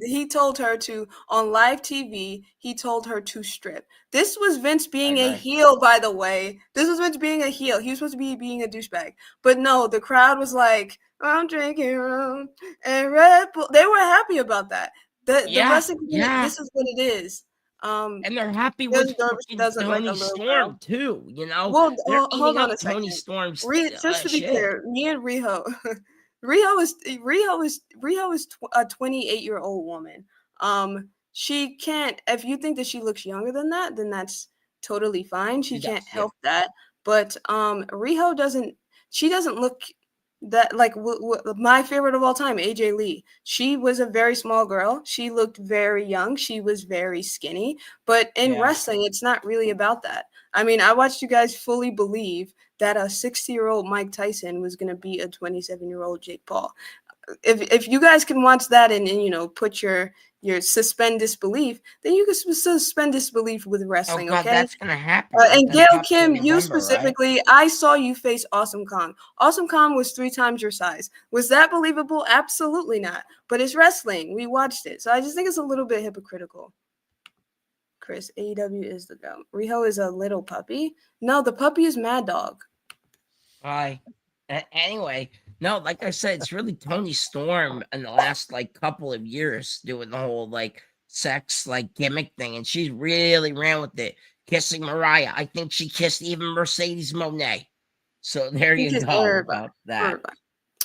he told her to, on live TV, he told her to strip. This was Vince being a heel, by the way. This was Vince being a heel. He was supposed to be being a douchebag. But no, the crowd was like, I'm drinking rum and Red Bull. They were happy about that. The wrestling community, this is what it is. And they're happy with Toni Storm too, you know. Well, hold on a second. Toni Storm's just to be clear, me and Riho is a 28-year-old woman. She can't. If you think that she looks younger than that, then that's totally fine. She can't help that. But Riho doesn't. She doesn't look that like my favorite of all time, AJ Lee. She was a very small girl. She looked very young. She was very skinny. But in wrestling, it's not really about that. I mean, I watched you guys fully believe that a 60-year-old Mike Tyson was going to be a 27-year-old Jake Paul. If you guys can watch that and put your suspend disbelief, then you can suspend disbelief with wrestling. Oh God, okay, that's gonna happen. And Gail Kim, you specifically, right? I saw you face Awesome Kong. Awesome Kong was 3 times your size. Was that believable? Absolutely not. But it's wrestling. We watched it, so I just think it's a little bit hypocritical. Chris, AEW is the GOAT. Riho is a little puppy. No, the puppy is Mad Dog. Anyway, no, like I said, it's really Toni Storm in the last couple of years doing the whole sex gimmick thing, and she's really ran with it. kissing Mariah. I think she kissed even Mercedes Moné. So there you go about that.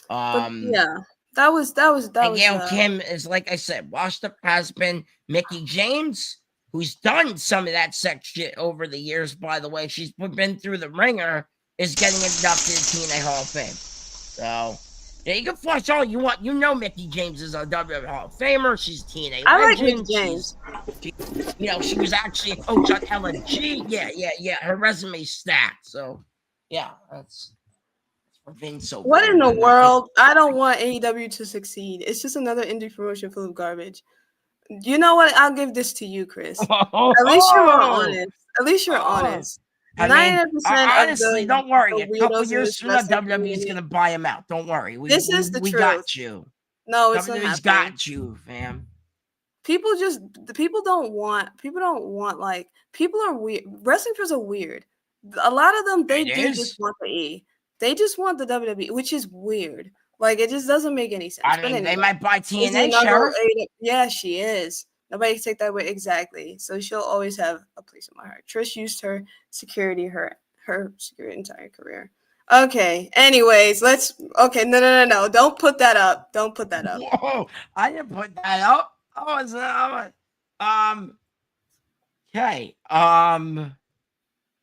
But yeah, that was Gail Kim is, like I said, washed up has-been. Mickie James, who's done some of that sex shit over the years, by the way, she's been through the ringer, is getting inducted to TNA Hall of Fame. So yeah, you can flush all you want. You know Mickie James is a WWE Hall of Famer. She's a TNA I like legend. Mickie James. She was actually a coach on LNG. Yeah. Her resume's stacked. So yeah, that's Vince. What in the world? I don't want AEW to succeed. It's just another indie promotion full of garbage. You know what? I'll give this to you, Chris. At least you're honest. At least you're honest. 90% honestly, don't worry. A couple years from now, WWE is going to buy him out. Don't worry. We got you. No, it's not happening. Got you, fam. People don't want like, people are weird. Wrestling fans are weird. A lot of them, they just want the E. They just want the WWE, which is weird. Like, it just doesn't make any sense. I mean, they might buy TNA, Sheriff. Yeah, she is. Nobody can take that away. Exactly. So she'll always have a place in my heart. Trish used her security, her security entire career. Okay. Anyways, no. Don't put that up. Don't put that up. Whoa, I didn't put that up. Oh, it's okay.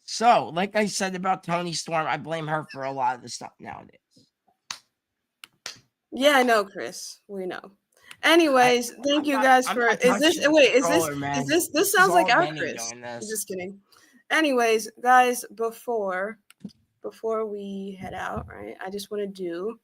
So, like I said about Toni Storm, I blame her for a lot of the stuff nowadays. Yeah, I know, Chris. We know. Anyways, thank you guys for. This sounds like our Chris. Just kidding. Anyways, guys, before we head out, right? I just want to do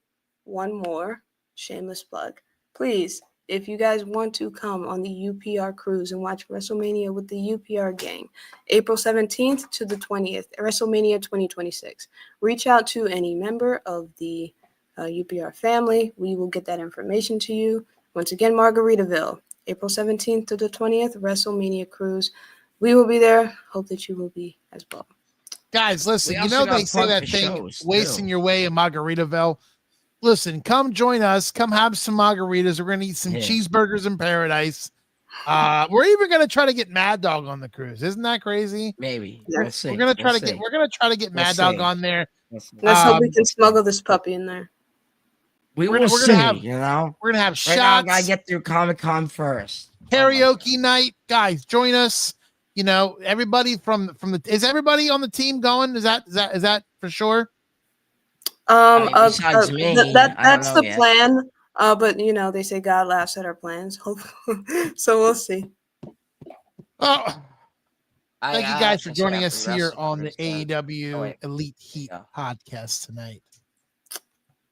one more shameless plug. Please, if you guys want to come on the UPR cruise and watch WrestleMania with the UPR gang, April 17th to the 20th, WrestleMania 2026, reach out to any member of the UPR family. We will get that information to you. Once again, Margaritaville, April 17th to the 20th, WrestleMania cruise. We will be there. Hope that you will be as well. Guys, listen, they say that thing, wasting your way in Margaritaville. Listen, come join us. Come have some margaritas. We're going to eat some cheeseburgers in paradise. We're even going to try to get Mad Dog on the cruise. Isn't that crazy? Maybe. We'll see. We're going to try to get Mad Dog on there. Let's hope we can smuggle this puppy in there. We're gonna have shots. Right now, I gotta get through Comic-Con first. Karaoke night, guys. Join us. Everybody from the. Is everybody on the team going? Is that for sure? Besides me, that's the plan. But they say God laughs at our plans. So we'll see. Oh, thank you guys for joining us here on the AEW Elite Heat podcast tonight.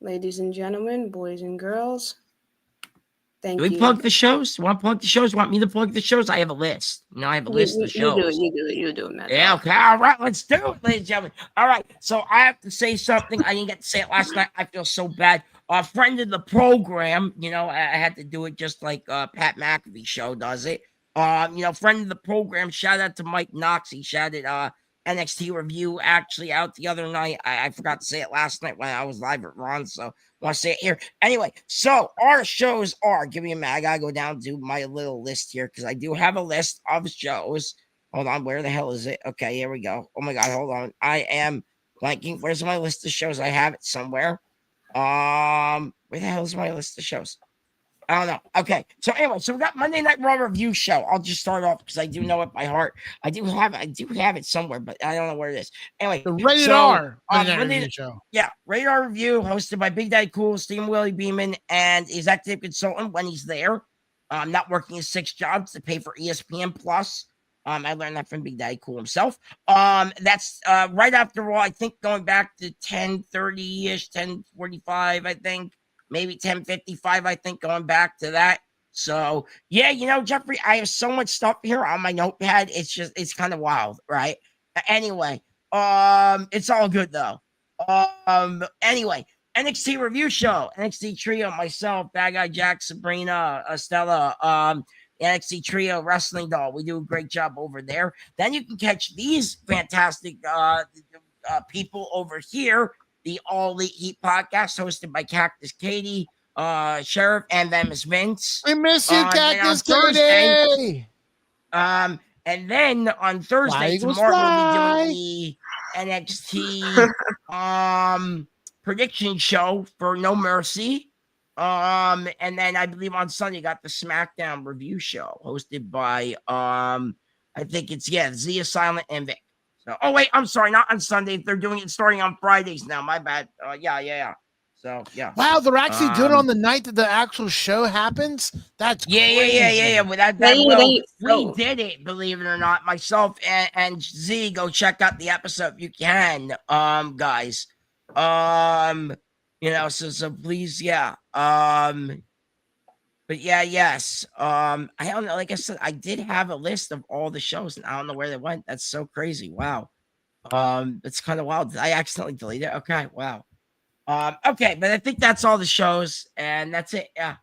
Ladies and gentlemen, boys and girls, thank you. Do we plug the shows? Want to plug the shows? Want me to plug the shows? I have a list. I have a list of shows. You do it, man. Yeah, okay. All right, let's do it, ladies and gentlemen. All right, so I have to say something. I didn't get to say it last night. I feel so bad. A friend of the program, I had to do it just like Pat McAfee show does it. Friend of the program, shout out to Mike Knox. He shouted NXT review actually out the other night. I forgot to say it last night when I was live at Ron, so I want to say it here. Anyway, so our shows are, give me a minute, I gotta go down to my little list here because I do have a list of shows. Hold on, where the hell is it? Okay, here we go. Oh my god, hold on. I am blanking. Where's my list of shows? I have it somewhere. Where the hell is my list of shows? I don't know. Okay. So anyway, we got Monday Night Raw review show. I'll just start off because I do know it by heart. I do have it somewhere, but I don't know where it is. Anyway, the Rated R review show. Yeah, Rated R review hosted by Big Daddy Cool, Stephen Willie Beeman, and executive consultant when he's there. Not working his 6 jobs to pay for ESPN Plus. I learned that from Big Daddy Cool himself. That's right after Raw. I think going back to 10:30ish, 10:45. I think. Maybe 10:55, I think, going back to that. So, yeah, Jeffrey, I have so much stuff here on my notepad. It's kind of wild, right? Anyway, it's all good, though. Anyway, NXT review show, NXT Trio, myself, Bad Guy Jack, Sabrina, Estella, NXT Trio, Wrestling Doll. We do a great job over there. Then you can catch these fantastic people over here. The All Elite Heat podcast hosted by Cactus Katie, Sheriff and Venomous Vince. We miss you, Cactus Katie. And then on Thursday, Eagles, tomorrow, we'll fly. be doing the NXT prediction show for No Mercy. And then I believe on Sunday got the SmackDown review show hosted by I think it's Zia Silent and Vic. So wait, I'm sorry, not on Sunday. They're doing it starting on Fridays now. My bad. Yeah. So yeah. Wow, they're actually doing it on the night that the actual show happens. That's crazy. Yeah. Well, we did it, believe it or not. Myself and Z, go check out the episode if you can, guys. So please, yeah. But yes. I don't know. Like I said, I did have a list of all the shows, and I don't know where they went. That's so crazy. Wow. It's kind of wild. Did I accidentally delete it? Okay. Wow. Okay, but I think that's all the shows, and that's it. Yeah,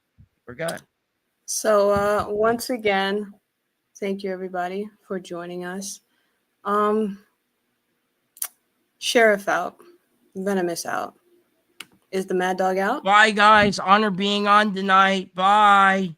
we're good. So once again, thank you everybody for joining us. Sheriff out, Venomous out. Is the Mad Dog out? Bye, guys. Honor being on tonight. Bye.